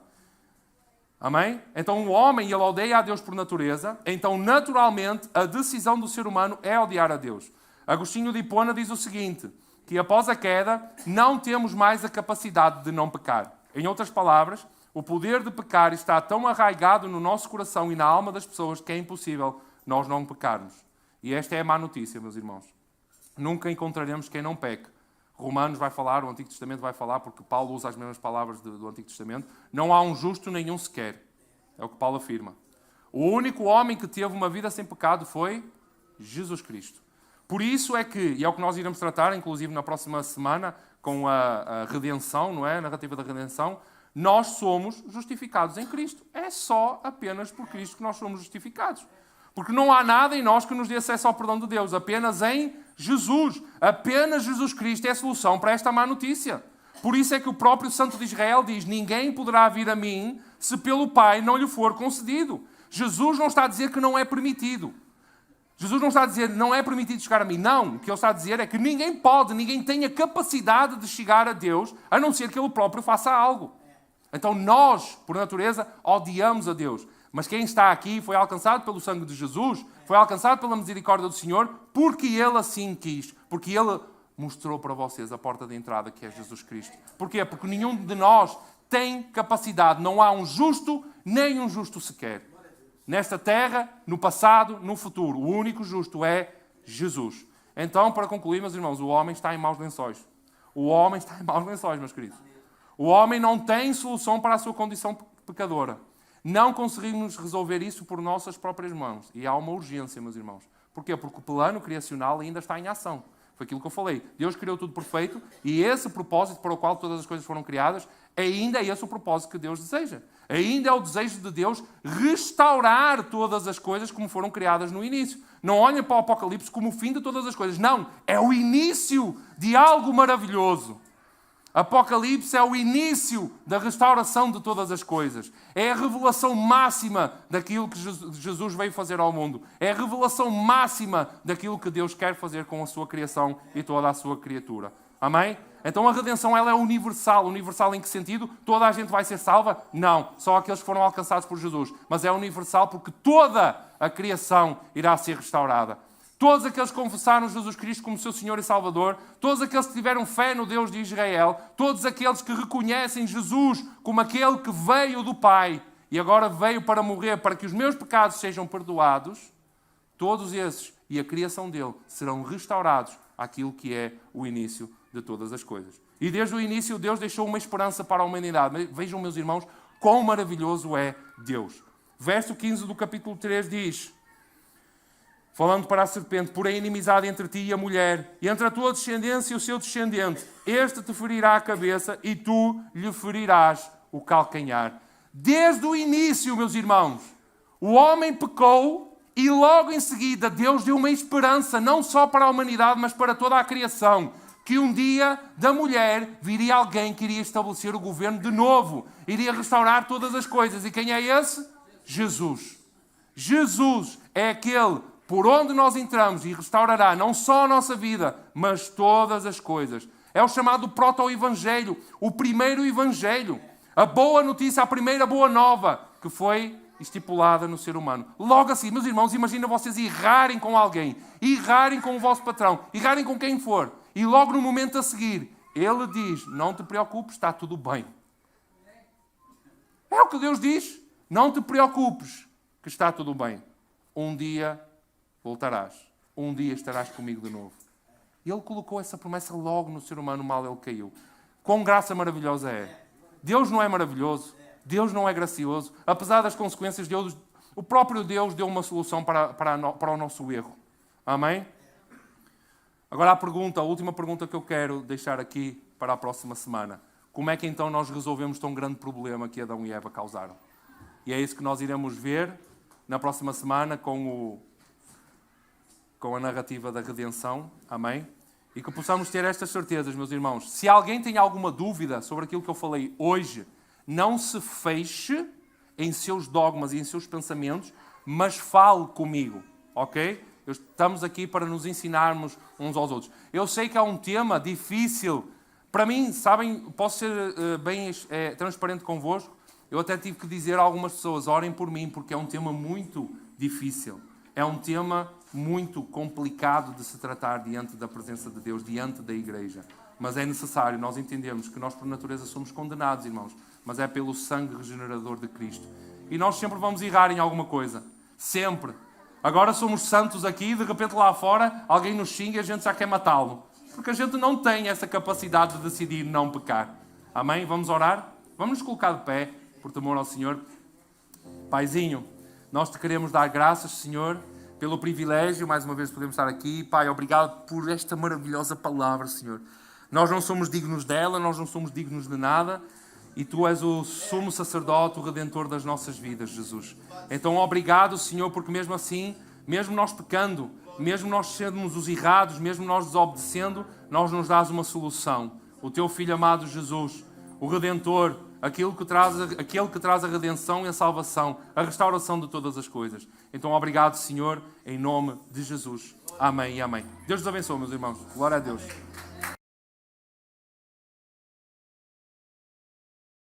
Amém? Então o homem, ele odeia a Deus por natureza, então naturalmente a decisão do ser humano é odiar a Deus. Agostinho de Hipona diz o seguinte, que após a queda não temos mais a capacidade de não pecar. Em outras palavras, o poder de pecar está tão arraigado no nosso coração e na alma das pessoas que é impossível nós não pecarmos. E esta é a má notícia, meus irmãos. Nunca encontraremos quem não peque. Romanos vai falar, o Antigo Testamento vai falar, porque Paulo usa as mesmas palavras do Antigo Testamento. Não há um justo nenhum sequer. É o que Paulo afirma. O único homem que teve uma vida sem pecado foi Jesus Cristo. Por isso é que, e é o que nós iremos tratar, inclusive na próxima semana, com a redenção, não é? A narrativa da redenção, nós somos justificados em Cristo. É só apenas por Cristo que nós somos justificados. Porque não há nada em nós que nos dê acesso ao perdão de Deus. Apenas em Jesus. Apenas Jesus Cristo é a solução para esta má notícia. Por isso é que o próprio Santo de Israel diz, ninguém poderá vir a mim se pelo Pai não lhe for concedido. Jesus não está a dizer que não é permitido. Jesus não está a dizer não é permitido chegar a mim. Não, o que ele está a dizer é que ninguém pode, ninguém tem a capacidade de chegar a Deus, a não ser que ele próprio faça algo. Então nós, por natureza, odiamos a Deus. Mas quem está aqui foi alcançado pelo sangue de Jesus, foi alcançado pela misericórdia do Senhor, porque Ele assim quis. Porque Ele mostrou para vocês a porta de entrada, que é Jesus Cristo. Porquê? Porque nenhum de nós tem capacidade. Não há um justo, nem um justo sequer. Nesta terra, no passado, no futuro. O único justo é Jesus. Então, para concluir, meus irmãos, o homem está em maus lençóis. O homem está em maus lençóis, meus queridos. O homem não tem solução para a sua condição pecadora. Não conseguimos resolver isso por nossas próprias mãos. E há uma urgência, meus irmãos. Porquê? Porque o plano criacional ainda está em ação. Foi aquilo que eu falei. Deus criou tudo perfeito e esse propósito para o qual todas as coisas foram criadas, ainda é esse o propósito que Deus deseja. Ainda é o desejo de Deus restaurar todas as coisas como foram criadas no início. Não olhem para o Apocalipse como o fim de todas as coisas. Não, é o início de algo maravilhoso. Apocalipse é o início da restauração de todas as coisas. É a revelação máxima daquilo que Jesus veio fazer ao mundo. É a revelação máxima daquilo que Deus quer fazer com a sua criação e toda a sua criatura. Amém? Então a redenção ela é universal. Universal em que sentido? Toda a gente vai ser salva? Não. Só aqueles que foram alcançados por Jesus. Mas é universal porque toda a criação irá ser restaurada. Todos aqueles que confessaram Jesus Cristo como seu Senhor e Salvador, todos aqueles que tiveram fé no Deus de Israel, todos aqueles que reconhecem Jesus como aquele que veio do Pai e agora veio para morrer, para que os meus pecados sejam perdoados, todos esses e a criação dele serão restaurados àquilo que é o início de todas as coisas. E desde o início Deus deixou uma esperança para a humanidade. Vejam, meus irmãos, quão maravilhoso é Deus. Verso 15 do capítulo 3 diz, falando para a serpente, porém inimizade entre ti e a mulher, e entre a tua descendência e o seu descendente, este te ferirá a cabeça e tu lhe ferirás o calcanhar. Desde o início, meus irmãos, o homem pecou e logo em seguida Deus deu uma esperança, não só para a humanidade, mas para toda a criação, que um dia da mulher viria alguém que iria estabelecer o governo de novo, iria restaurar todas as coisas. E quem é esse? Jesus. Jesus é aquele por onde nós entramos e restaurará não só a nossa vida, mas todas as coisas. É o chamado proto-evangelho, o primeiro evangelho, a boa notícia, a primeira boa nova que foi estipulada no ser humano. Logo assim, meus irmãos, imagina vocês errarem com alguém, errarem com o vosso patrão, errarem com quem for, e logo no momento a seguir, ele diz, não te preocupes, está tudo bem. É o que Deus diz, não te preocupes, que está tudo bem. Um dia voltarás, um dia estarás comigo de novo. E ele colocou essa promessa logo no ser humano, mal ele caiu. Quão graça maravilhosa é. Deus não é maravilhoso? Deus não é gracioso? Apesar das consequências, o próprio Deus deu uma solução para o nosso erro. Amém? Agora a última pergunta que eu quero deixar aqui para a próxima semana. Como é que então nós resolvemos tão grande problema que Adão e Eva causaram? E é isso que nós iremos ver na próxima semana com a narrativa da redenção. Amém? E que possamos ter estas certezas, meus irmãos. Se alguém tem alguma dúvida sobre aquilo que eu falei hoje, não se feche em seus dogmas e em seus pensamentos, mas fale comigo, ok? Estamos aqui para nos ensinarmos uns aos outros. Eu sei que é um tema difícil. Para mim, sabem, posso ser bem transparente convosco. Eu até tive que dizer a algumas pessoas, orem por mim, porque é um tema muito difícil. É um tema muito complicado de se tratar diante da presença de Deus, diante da igreja. Mas é necessário, nós entendemos que nós por natureza somos condenados, irmãos, mas é pelo sangue regenerador de Cristo. E nós sempre vamos errar em alguma coisa. Sempre. Agora somos santos aqui e de repente lá fora alguém nos xinga e a gente já quer matá-lo. Porque a gente não tem essa capacidade de decidir não pecar. Amém? Vamos orar? Vamos nos colocar de pé, por temor ao Senhor. Paizinho, nós te queremos dar graças, Senhor, pelo privilégio, mais uma vez, podemos estar aqui. Pai, obrigado por esta maravilhosa palavra, Senhor. Nós não somos dignos dela, nós não somos dignos de nada. E Tu és o sumo sacerdote, o redentor das nossas vidas, Jesus. Então, obrigado, Senhor, porque mesmo assim, mesmo nós pecando, mesmo nós sermos os errados, mesmo nós desobedecendo, nós nos dás uma solução. O Teu Filho amado Jesus, o Redentor, aquele que traz a redenção e a salvação, a restauração de todas as coisas. Então, obrigado, Senhor, em nome de Jesus. Amém e amém. Deus os abençoe, meus irmãos. Glória a Deus.